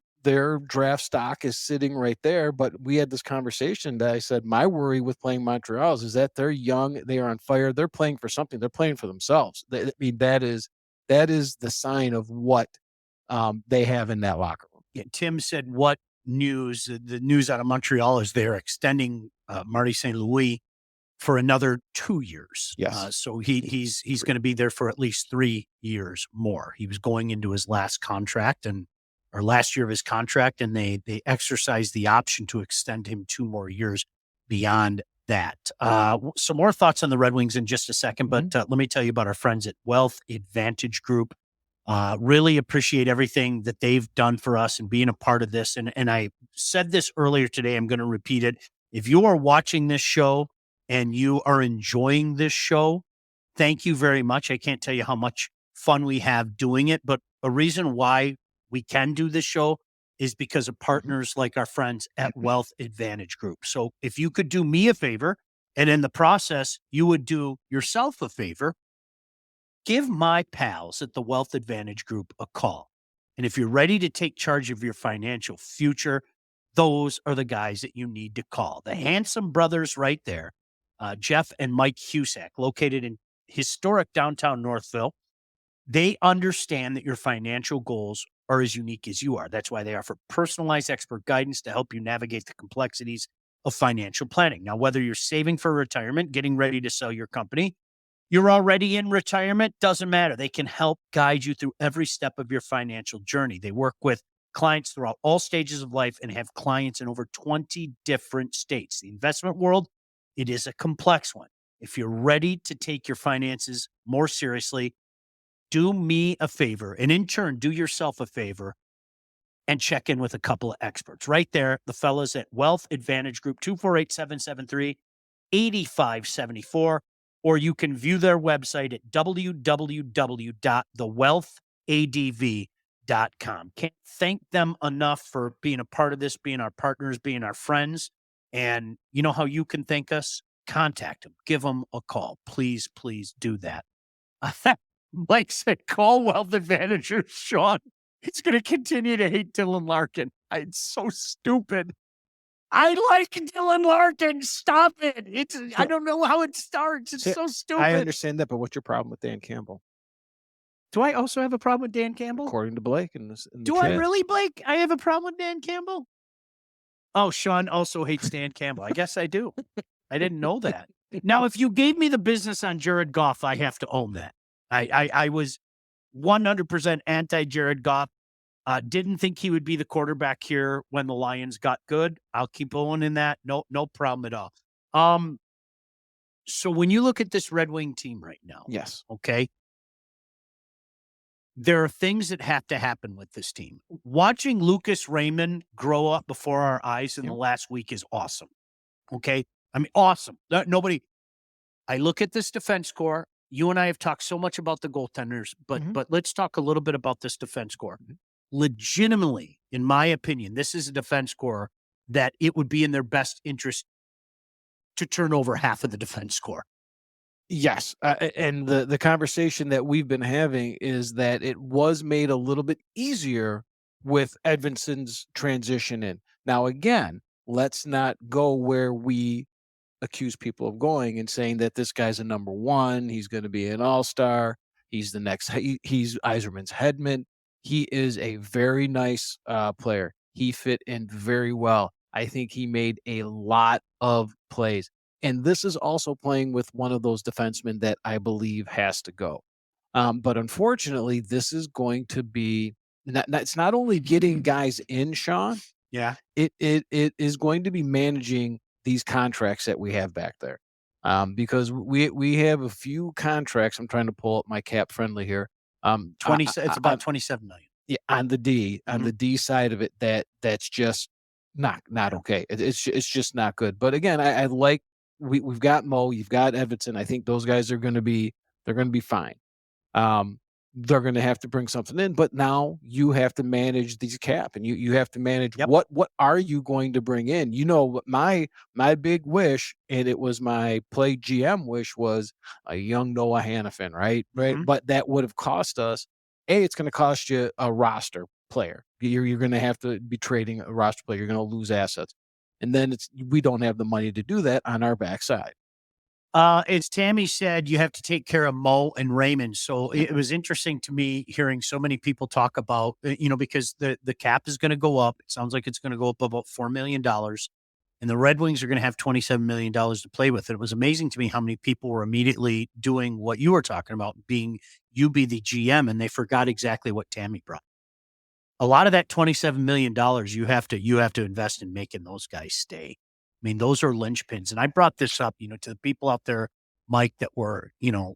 draft stock is sitting right there. But we had this conversation that I said my worry with playing Montreal is that they're young, they are on fire, they're playing for something, they're playing for themselves. I mean, that is the sign of what they have in that locker room. Yeah, Tim said, what news? The news out of Montreal is they're extending Marty St. Louis for another 2 years. Yes. So he's going to be there for at least 3 years more. He was going into his last year of his contract, and they exercised the option to extend him 2 more years beyond that. Some more thoughts on the Red Wings in just a second, but let me tell you about our friends at Wealth Advantage Group. Really appreciate everything that they've done for us and being a part of this. And I said this earlier today, I'm going to repeat it. If you are watching this show and you are enjoying this show, thank you very much. I can't tell you how much fun we have doing it, but a reason why we can do this show is because of partners like our friends at Wealth Advantage Group. So if you could do me a favor, and in the process, you would do yourself a favor, give my pals at the Wealth Advantage Group a call. And if you're ready to take charge of your financial future, those are the guys that you need to call. The handsome brothers right there, Jeff and Mike Husak, located in historic downtown Northville. They understand that your financial goals are as unique as you are. That's why they offer personalized expert guidance to help you navigate the complexities of financial planning. Now, whether you're saving for retirement, getting ready to sell your company, you're already in retirement, doesn't matter. They can help guide you through every step of your financial journey. They work with clients throughout all stages of life and have clients in over 20 different states. The investment world, it is a complex one. If you're ready to take your finances more seriously, do me a favor, and in turn, do yourself a favor and check in with a couple of experts. Right there, the fellas at Wealth Advantage Group, 248-773-8574. Or you can view their website at www.thewealthadv.com. Can't thank them enough for being a part of this, being our partners, being our friends. And you know how you can thank us? Contact them. Give them a call. Please, please do that. Mike said, Caldwell, the manager, Sean, he's going to continue to hate Dylan Larkin. It's so stupid. I like Dylan Larkin. Stop it. I don't know how it starts. It's so stupid. I understand that, but what's your problem with Dan Campbell? Do I also have a problem with Dan Campbell? According to Blake. Do I really, Blake? I have a problem with Dan Campbell? Oh, Sean also hates Dan Campbell. I guess I do. I didn't know that. Now, if you gave me the business on Jared Goff, I have to own that. I was 100% anti-Jared Goff. Didn't think he would be the quarterback here when the Lions got good. I'll keep owning that. No problem at all. So when you look at this Red Wing team right now, yes, okay, there are things that have to happen with this team. Watching Lucas Raymond grow up before our eyes in the last week is awesome. Okay, I mean, awesome. I look at this defense core. You and I have talked so much about the goaltenders, but let's talk a little bit about this defense core. Legitimately, in my opinion, this is a defense core that it would be in their best interest to turn over half of the defense core. Yes. And the conversation that we've been having is that it was made a little bit easier with Edvinson's transition in. Now, again, let's not go where we accuse people of going and saying that this guy's a number one. He's going to be an all-star. He's the next. He's Yzerman's headman. He is a very nice player. He fit in very well. I think he made a lot of plays. And this is also playing with one of those defensemen that I believe has to go. But unfortunately, this is going to be it's not only getting guys in, Sean. Yeah. It is going to be managing these contracts that we have back there. Because we have a few contracts. I'm trying to pull up my cap friendly here. It's about $27 million. Yeah, on the D side of it, that's just not okay. It's just not good. But again, I like we've got Mo, you've got Edvinsson. I think those guys are going to be fine. They're going to have to bring something in, but now you have to manage these cap, and you have to manage what are you going to bring in? You know, my big wish, and it was my play GM wish, was a young Noah Hannafin, right? But that would have cost us. It's going to cost you a roster player. You're going to have to be trading a roster player. You're going to lose assets, and then we don't have the money to do that on our backside. As Tammy said, you have to take care of Mo and Raymond. So it was interesting to me hearing so many people talk about, because the cap is going to go up. It sounds like it's going to go up about $4 million. And the Red Wings are going to have $27 million to play with. It was amazing to me how many people were immediately doing what you were talking about, be the GM, and they forgot exactly what Tammy brought. A lot of that $27 million you have to invest in making those guys stay. I mean, those are linchpins. And I brought this up, to the people out there, Mike, that were,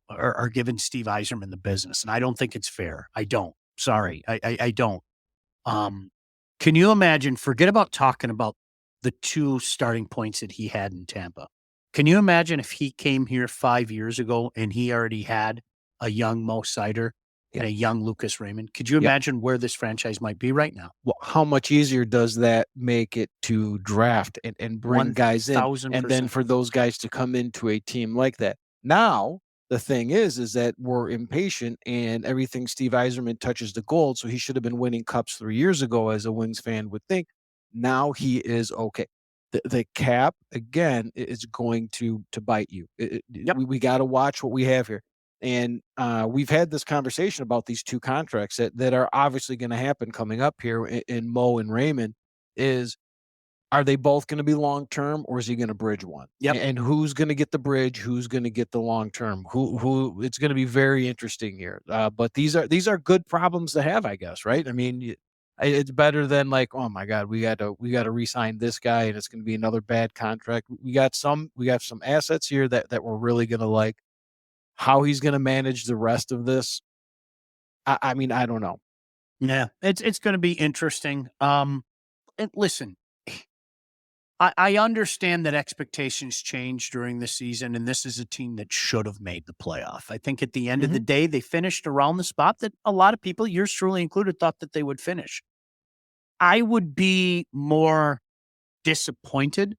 are giving Steve Yzerman the business. And I don't think it's fair. I don't. Sorry. I don't. Can you imagine, forget about talking about the two starting points that he had in Tampa. Can you imagine if he came here 5 years ago and he already had a young Mo Seider and a young Lucas Raymond? Could you imagine where this franchise might be right now? Well, how much easier does that make it to draft and bring guys in? 1,000%. And then for those guys to come into a team like that. Now, the thing is that we're impatient, and everything Steve Yzerman touches the gold. So he should have been winning cups 3 years ago, as a Wings fan would think. Now he is okay. The cap, again, is going to bite you. We got to watch what we have here. And we've had this conversation about these two contracts that are obviously going to happen coming up here in Mo and Raymond. Are they both going to be long-term, or is he going to bridge one? Yep. And who's going to get the bridge? Who's going to get the long-term? Who? It's going to be very interesting here. But these are good problems to have, I guess, right? I mean, it's better than like, oh my God, we got to re-sign this guy, and it's going to be another bad contract. We got some assets here that we're really going to like. How he's going to manage the rest of this, I mean, I don't know. Yeah, it's going to be interesting. And listen, I understand that expectations change during the season, and this is a team that should have made the playoff. I think at the end of the day, they finished around the spot that a lot of people, yours truly included, thought that they would finish. I would be more disappointed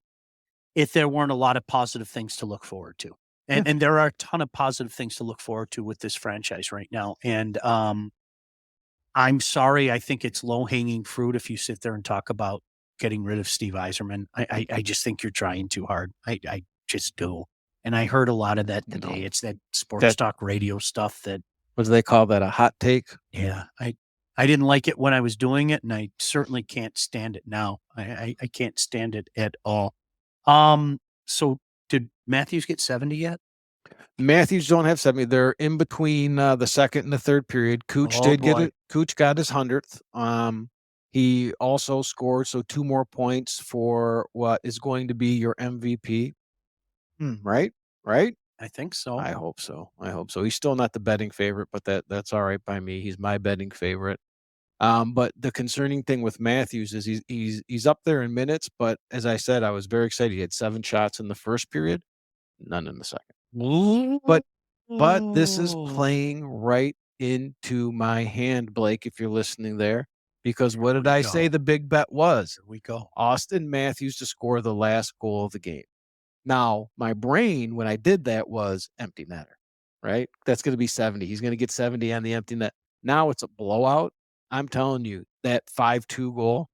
if there weren't a lot of positive things to look forward to. And there are a ton of positive things to look forward to with this franchise right now. And I'm sorry, I think it's low-hanging fruit if you sit there and talk about getting rid of Steve Yzerman. I just think you're trying too hard. I just do. And I heard a lot of that today. It's that sports talk radio stuff that, what do they call that? A hot take? yeah, I didn't like it when I was doing it, and I certainly can't stand it now. I can't stand it at all. So did Matthews get 70 yet? Matthews don't have 70. They're in between the second and the third period. Cooch did get it. Cooch got his 100th. He also scored 2 more points for what is going to be your MVP. Right? I think so. I hope so. He's still not the betting favorite, but that's all right by me. He's my betting favorite. But the concerning thing with Matthews is he's up there in minutes, but as I said, I was very excited. He had 7 shots in the first period, none in the second. But this is playing right into my hand, Blake, if you're listening there. Because what did I say the big bet was? Here we go. Auston Matthews to score the last goal of the game. Now, my brain, when I did that, was empty netter, right? That's going to be 70. He's going to get 70 on the empty net. Now it's a blowout. I'm telling you, that 5-2 goal,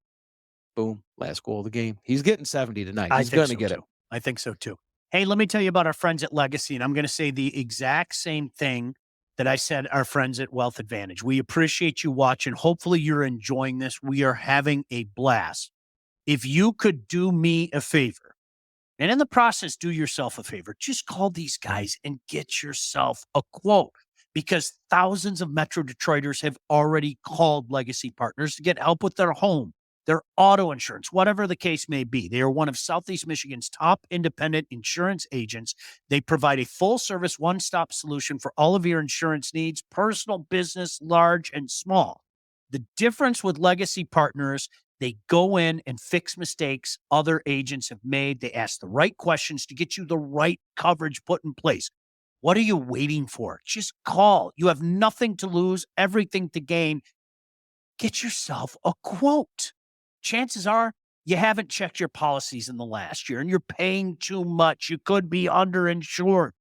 boom, last goal of the game. He's getting 70 tonight. He's going to get it. I think so, too. Hey, let me tell you about our friends at Legacy, and I'm going to say the exact same thing that I said our friends at Wealth Advantage. We appreciate you watching. Hopefully you're enjoying this. We are having a blast. If you could do me a favor, and in the process, do yourself a favor, just call these guys and get yourself a quote, because thousands of Metro Detroiters have already called Legacy Partners to get help with their home, their auto insurance, whatever the case may be. They are one of Southeast Michigan's top independent insurance agents. They provide a full-service, one-stop solution for all of your insurance needs, personal, business, large, and small. The difference with Legacy Partners, they go in and fix mistakes other agents have made. They ask the right questions to get you the right coverage put in place. What are you waiting for? Just call. You have nothing to lose, everything to gain. Get yourself a quote. Chances are you haven't checked your policies in the last year and you're paying too much. You could be underinsured.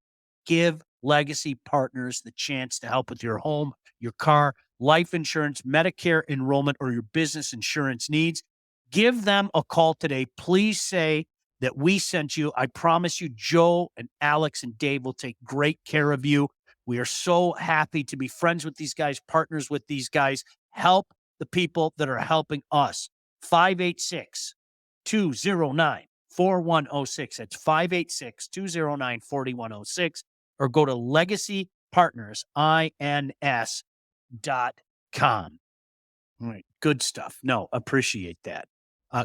Give Legacy Partners the chance to help with your home, your car, life insurance, Medicare enrollment, or your business insurance needs. Give them a call today. Please say that we sent you. I promise you, Joe and Alex and Dave will take great care of you. We are so happy to be friends with these guys, partners with these guys. Help the people that are helping us. 586-209-4106. That's 586-209-4106. Or go to legacypartnersins.com. All right, good stuff. No, appreciate that.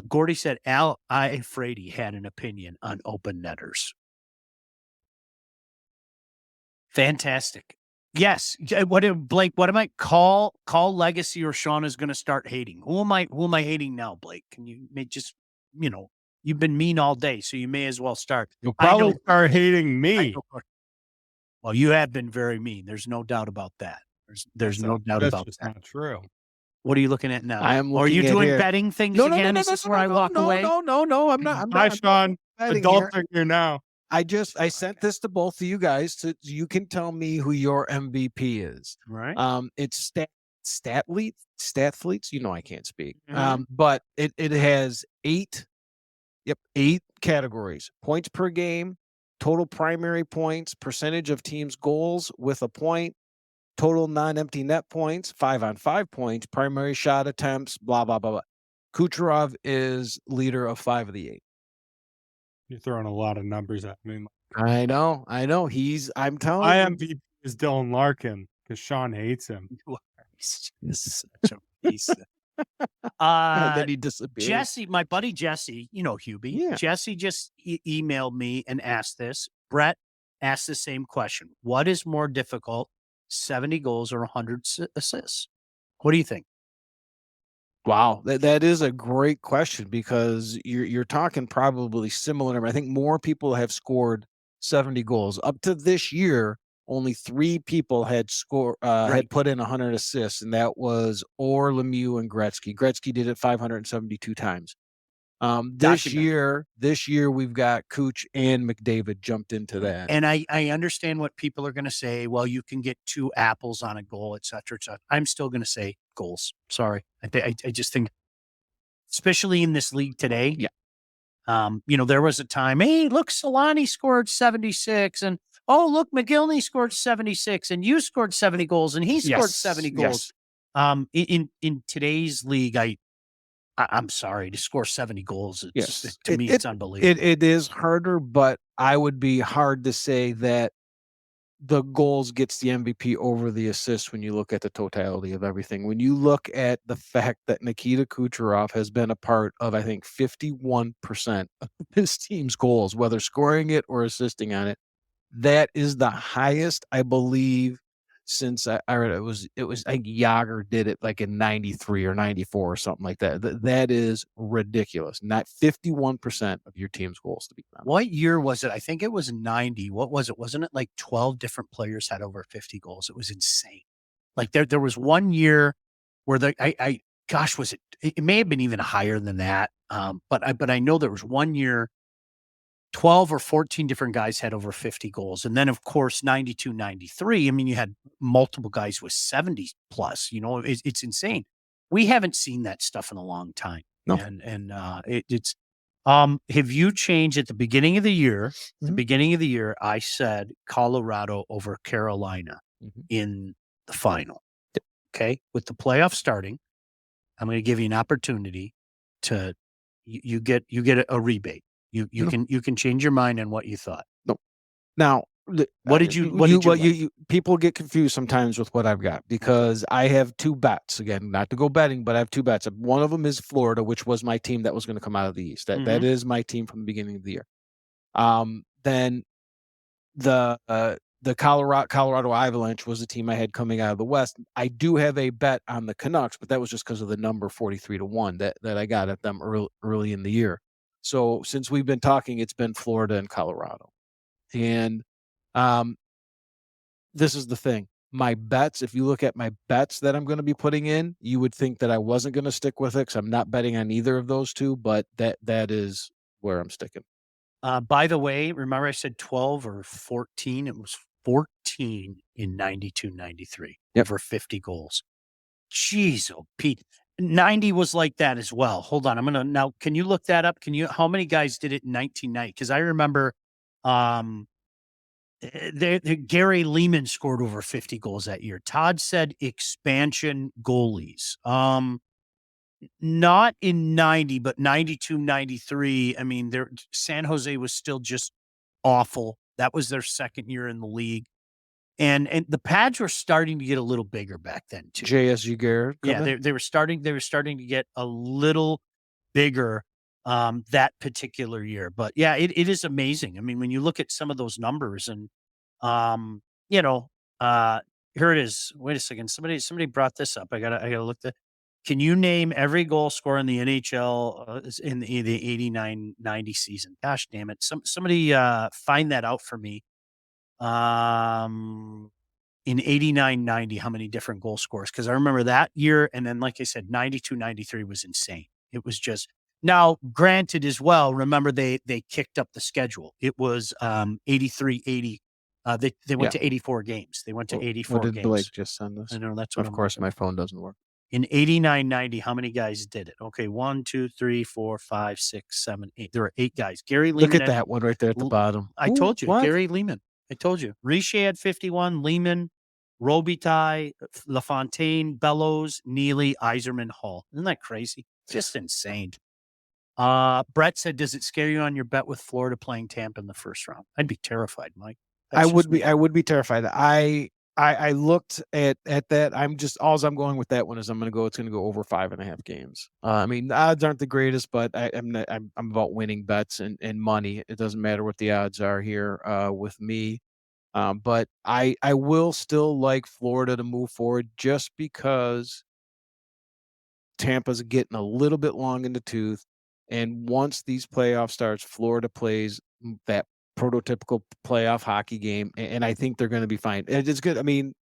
Gordy said, Al Ifredi had an opinion on open netters. Fantastic. Yes. Blake, what am I call Legacy, or Sean is going to start hating? Who am I hating now, Blake? Can you just, you've been mean all day, so you may as well start. You'll probably start hating me. Well, you have been very mean. There's no doubt about that. There's no doubt about that. That's not true. What are you looking at now? I am looking Are you at doing here. betting things No, again? no, Is this where I walk away? No, I'm not. Hi, Sean. betting Adulting here now. I sent this to both of you guys so you can tell me who your MVP is. Right. It's Statfleets. You know I can't speak. Mhm. But it has 8 categories: points per game, total primary points, percentage of teams' goals with a point, total non-empty net points, 5-on-5 points, primary shot attempts, blah blah blah blah. Kucherov is leader of 5 of the 8. You're throwing a lot of numbers at me. I know. I'm telling My you. MVP is Dylan Larkin because Sean hates him. Such a piece. And then he disappeared. Jesse, my buddy Jesse, Hubie. Yeah. Jesse just emailed me and asked this. Brett asked the same question. What is more difficult, 70 goals or 100 assists? What do you think? Wow, that is a great question, because you're talking probably similar. I think more people have scored 70 goals up to this year. Only 3 people had had put in 100 assists, and that was Orr, Lemieux, and Gretzky. Gretzky did it 572 times. This Documented. year we've got Cooch and McDavid jumped into that. And I understand what people are going to say. Well, you can get 2 apples on a goal, et cetera, et cetera. I'm still going to say goals. Sorry. I just think, especially in this league today. Yeah. There was a time, hey, look, Solani scored 76 and look, McGillney scored 76 and you scored 70 goals and he scored 70 goals. In today's league, I'm sorry, to score 70 goals. To me, it's unbelievable. It is harder, but I would be hard to say that the goals gets the MVP over the assists when you look at the totality of everything. When you look at the fact that Nikita Kucherov has been a part of, I think, 51% of his team's goals, whether scoring it or assisting on it, that is the highest, I believe, since I read it was like Yager did it like in 93 or 94 or something like that. That is ridiculous. Not 51% of your team's goals to be done. What year was it? I think it was 90. What was it? Wasn't it like 12 different players had over 50 goals? It was insane. Like there was one year where was it? It may have been even higher than that. But I know there was one year 12 or 14 different guys had over 50 goals. And then, of course, 92, 93, I mean, you had multiple guys with 70 plus. It's insane. We haven't seen that stuff in a long time. No. It's have you changed at the beginning of the year? Mm-hmm. The beginning of the year, I said Colorado over Carolina in the final. Okay. With the playoff starting, I'm going to give you an opportunity to, you get a rebate. You can change your mind on what you thought. No. Now, people get confused sometimes with what I've got because I have 2 bets. Again, not to go betting, but I have 2 bets. One of them is Florida, which was my team that was going to come out of the East. That is my team from the beginning of the year. Then the Colorado Avalanche was the team I had coming out of the West. I do have a bet on the Canucks, but that was just because of the number 43-1 that I got at them early in the year. So since we've been talking, it's been Florida and Colorado. And this is the thing. My bets, if you look at my bets that I'm going to be putting in, you would think that I wasn't going to stick with it because I'm not betting on either of those 2, but that is where I'm sticking. By the way, remember I said 12 or 14? It was 14 in 92, 93. Over 50 goals. Jeez, Pete. 90 was like that as well. Hold on. Now, can you look that up? How many guys did it in 1990? Because I remember Gary Lehman scored over 50 goals that year. Todd said expansion goalies. Not in 90, but 92, 93. I mean, San Jose was still just awful. That was their second year in the league. And the pads were starting to get a little bigger back then too. JSG Garrett. Yeah, they were starting to get a little bigger that particular year. But yeah, it is amazing. I mean, when you look at some of those numbers and here it is. Wait a second. Somebody brought this up. I gotta look at. Can you name every goal scorer in the NHL in the 89-90 season? Gosh damn it. Somebody find that out for me. In 89-90, how many different goal scorers? Because I remember that year, and then like I said, 92-93 was insane. It was just now granted as well. Remember they kicked up the schedule. It was 83-80. They went to 84 games. They went to 84 what did games. Blake just send us? I know that's what. Of course, my phone doesn't work. In 89-90, how many guys did it? Okay, 1, 2, 3, 4, 5, 6, 7, 8. There were 8 guys. Gary Lehman. Look at that one right there at the bottom. I told you, what? Gary Lehman. I told you. Richer had 51, Lehman, Robitaille, LaFontaine, Bellows, Neely, Yzerman, Hall. Isn't that crazy? Just insane. Brett said, does it scare you on your bet with Florida playing Tampa in the first round? I'd be terrified, Mike. I would be terrified. I looked at that. I'm going with that one is it's going to go over 5.5 games. I mean, the odds aren't the greatest, but I'm about winning bets and money. It doesn't matter what the odds are here with me. But I will still like Florida to move forward just because Tampa's getting a little bit long in the tooth. And once these playoff starts, Florida plays that prototypical playoff hockey game, and I think they're going to be fine. And it's good. I mean,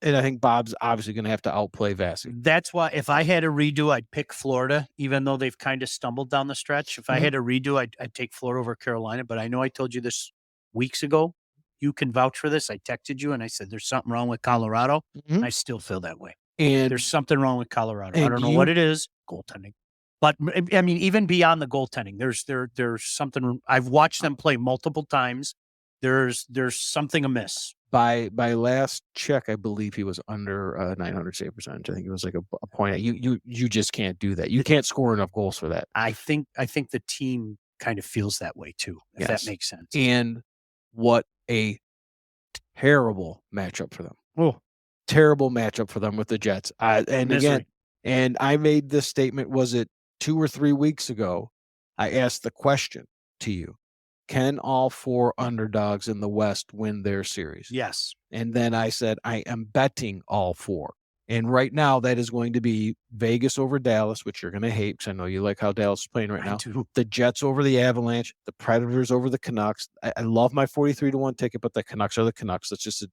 And I think Bob's obviously going to have to outplay Vasi. That's why if I had a redo, I'd pick Florida, even though they've kind of stumbled down the stretch. If I had a redo, I'd take Florida over Carolina. But I know I told you this weeks ago. You can vouch for this. I texted you and I said there's something wrong with Colorado. And I still feel that way. And there's something wrong with Colorado. I and don't know what it is. Goaltending. But I mean, even beyond the goaltending, there's something. I've watched them play multiple times. There's something amiss. By last check, I believe he was under 900 save percentage. I think it was like a point. You just can't do that. You can't score enough goals for that. I think the team kind of feels that way too, if that makes sense. And what a terrible matchup for them. Oh, terrible matchup for them with the Jets. And misery. again, and I made this statement, was it 2 or 3 weeks ago? I asked the question to you. Can all 4 underdogs in the West win their series? Yes. And then I said, I am betting all 4. And right now, that is going to be Vegas over Dallas, which you're going to hate because I know you like how Dallas is playing right now. Do. The Jets over the Avalanche, the Predators over the Canucks. I love my 43-1 ticket, but the Canucks are the Canucks. That's just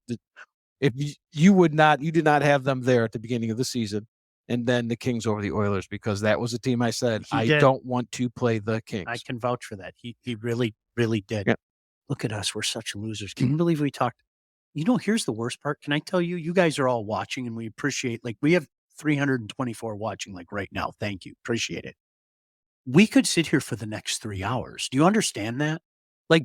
if you did not have them there at the beginning of the season. And then the Kings over the Oilers, because that was a team I said, I don't want to play the Kings. I can vouch for that. He really, really did. Yeah. Look at us. We're such losers. Can you believe we talked? Here's the worst part. Can I tell you, you guys are all watching and we appreciate, we have 324 watching right now. Thank you. Appreciate it. We could sit here for the next 3 hours. Do you understand that?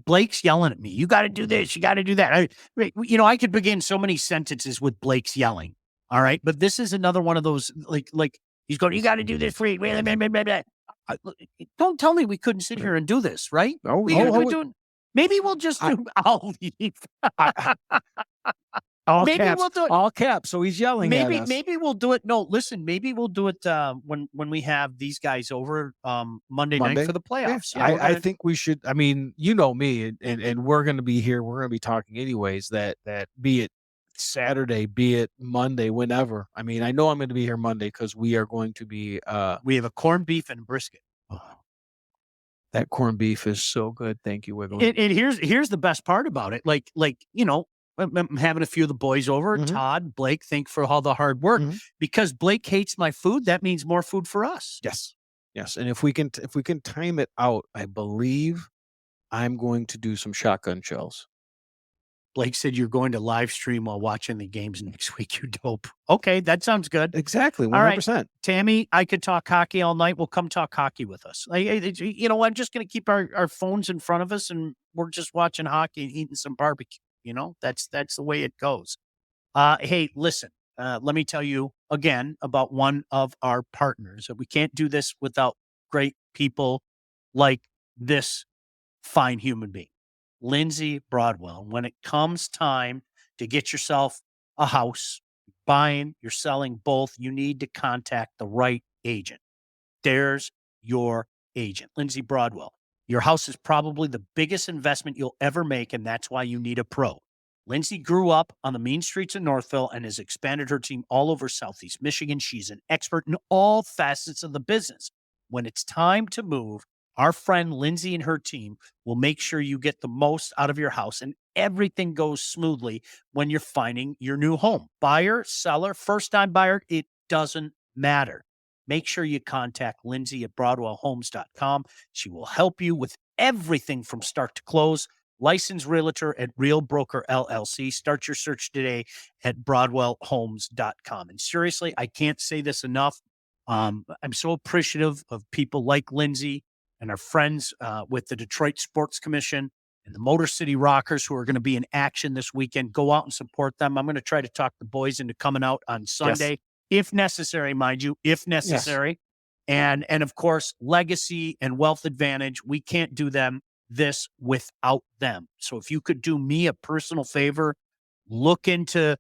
Blake's yelling at me. You got to do this. You got to do that. I could begin so many sentences with Blake's yelling. All right. But this is another one of those, he's going, you got to do this for you. Don't tell me we couldn't sit here and do this, right? Maybe we'll just do, I'll leave. All maybe caps, we'll do it. all caps. So he's yelling at us. Maybe we'll do it. No, listen, maybe we'll do it when we have these guys over Monday night for the playoffs. Yeah, I think we should. I mean, you know me, and we're going to be here. We're going to be talking anyways. That be it Saturday, be it Monday, whenever. I mean, I know I'm going to be here Monday because we are going to be. We have a corned beef and brisket. Oh, that corned beef is so good. Thank you, Wiggle. And here's the best part about it. I'm having a few of the boys over. Todd, Blake, thank for all the hard work. Because Blake hates my food, that means more food for us. Yes. And if we can time it out, I believe I'm going to do some shotgun shells. Blake said you're going to live stream while watching the games next week. You dope. Okay, that sounds good. Exactly, 100%. All right, Tammy, I could talk hockey all night. Well, come talk hockey with us. I'm just going to keep our phones in front of us, and we're just watching hockey and eating some barbecue. That's the way it goes. Hey, listen, let me tell you again about one of our partners. We can't do this without great people like this fine human being. Lindsay Broadwell. When it comes time to get yourself a house, buying, you're selling both, you need to contact the right agent. There's your agent, Lindsay Broadwell. Your house is probably the biggest investment you'll ever make, and that's why you need a pro. Lindsay grew up on the mean streets of Northville and has expanded her team all over Southeast Michigan. She's an expert in all facets of the business. When it's time to move, our friend Lindsay and her team will make sure you get the most out of your house and everything goes smoothly when you're finding your new home. Buyer, seller, first-time buyer, it doesn't matter. Make sure you contact Lindsay at BroadwellHomes.com. She will help you with everything from start to close. Licensed realtor at Real Broker LLC. Start your search today at BroadwellHomes.com. And seriously, I can't say this enough. I'm so appreciative of people like Lindsay and our friends with the Detroit Sports Commission and the Motor City Rockers who are going to be in action this weekend. Go out and support them. I'm going to try to talk the boys into coming out on Sunday, if necessary, mind you, if necessary. Yes. And of course, Legacy and Wealth Advantage, we can't do this without them. So if you could do me a personal favor, look into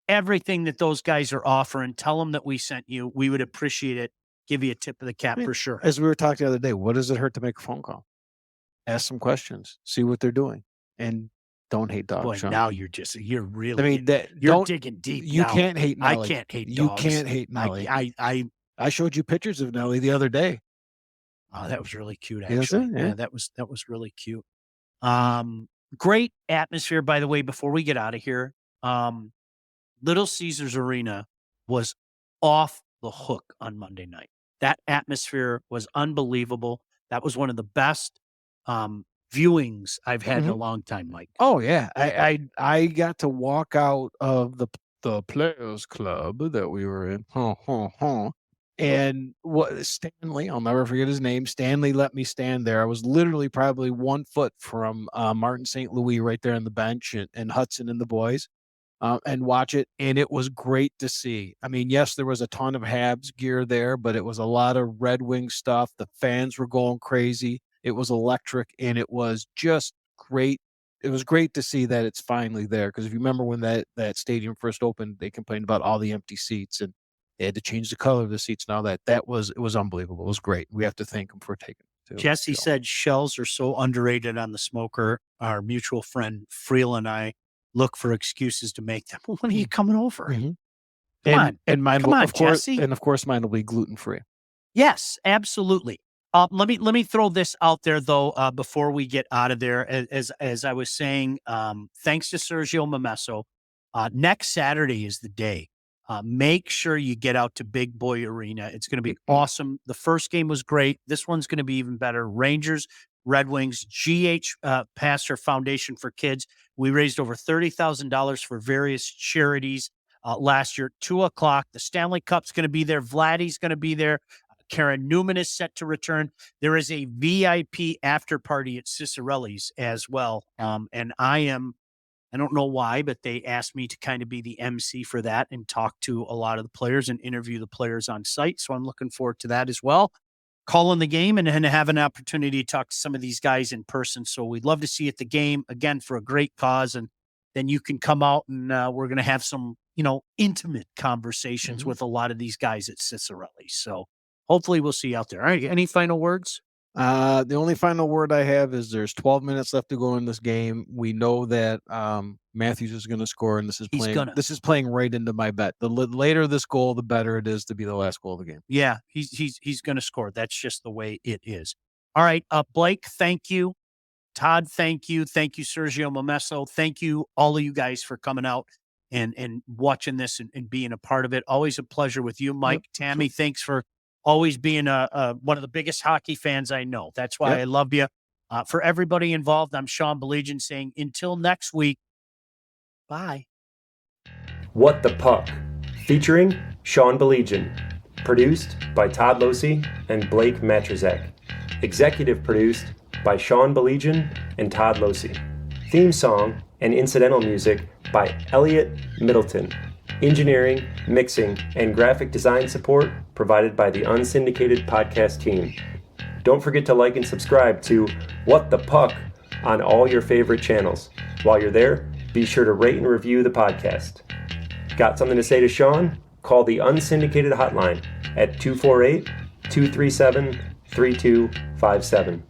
everything that those guys are offering. Tell them that we sent you. We would appreciate it. Give you a tip of the cap for sure. As we were talking the other day, what does it hurt to make a phone call? Ask some questions, see what they're doing, and don't hate dogs. Boy, Sean. Now you're really. I mean, you're digging deep. You now. Can't hate Nelly. I can't hate dogs. You can't hate Nelly. I showed you pictures of Nelly the other day. Oh, that was really cute. Actually, yeah, that was really cute. Great atmosphere, by the way. Before we get out of here, Little Caesars Arena was off the hook on Monday night. That atmosphere was unbelievable. That was one of the best viewings I've had in a long time, Mike. Oh yeah, I got to walk out of the Players Club that we were in, and what Stanley, I'll never forget his name. Stanley let me stand there. I was literally probably 1 foot from Martin St. Louis, right there on the bench, and Hudson and the boys, and watch it. And it was great to see. I mean, yes, there was a ton of Habs gear there, but it was a lot of Red Wing stuff. The fans were going crazy. It was electric, and it was just great. It was great to see that it's finally there. Because if you remember when that stadium first opened, they complained about all the empty seats, and they had to change the color of the seats and all that. It was unbelievable. It was great. We have to thank them for taking it too. Jesse said shells are so underrated on the Smoker. Our mutual friend Freel and I look for excuses to make them. When are you coming over? Come on. And mine Come will, on, of course, Jesse. and of course, mine will be gluten free. Yes, absolutely. Let me throw this out there though before we get out of there. As I was saying, thanks to Sergio Momesso, next Saturday is the day. Make sure you get out to Big Boy Arena. It's going to be awesome. The first game was great. This one's going to be even better. Rangers, Red Wings, GH Pastor Foundation for Kids. We raised over $30,000 for various charities last year. 2:00. The Stanley Cup's going to be there. Vladdy's going to be there. Karen Newman is set to return. There is a VIP after party at Cicerelli's as well. And I don't know why, but they asked me to kind of be the MC for that and talk to a lot of the players and interview the players on site. So I'm looking forward to that as well. Calling the game and have an opportunity to talk to some of these guys in person. So we'd love to see you at the game again for a great cause. And then you can come out and we're going to have some, intimate conversations with a lot of these guys at Cicerelli's. So hopefully we'll see you out there. All right. Any final words? The only final word I have is there's 12 minutes left to go in this game. We know that Matthews is going to score, and this is playing right into my bet. The later this goal, the better it is to be the last goal of the game. Yeah, he's going to score. That's just the way it is. All right, Blake, thank you. Todd, thank you. Thank you, Sergio Momesso. Thank you, all of you guys, for coming out and watching this and being a part of it. Always a pleasure with you, Mike. Yep. Tammy, thanks for always being one of the biggest hockey fans I know. That's why I love you. For everybody involved, I'm Sean Belegian saying until next week, bye. What the Puck, featuring Sean Belegian. Produced by Todd Losey and Blake Matrazek. Executive produced by Sean Belegian and Todd Losey. Theme song and incidental music by Elliot Middleton. Engineering, mixing, and graphic design support provided by the Unsyndicated podcast team. Don't forget to like and subscribe to What the Puck on all your favorite channels. While you're there, be sure to rate and review the podcast. Got something to say to Sean? Call the Unsyndicated hotline at 248-237-3257.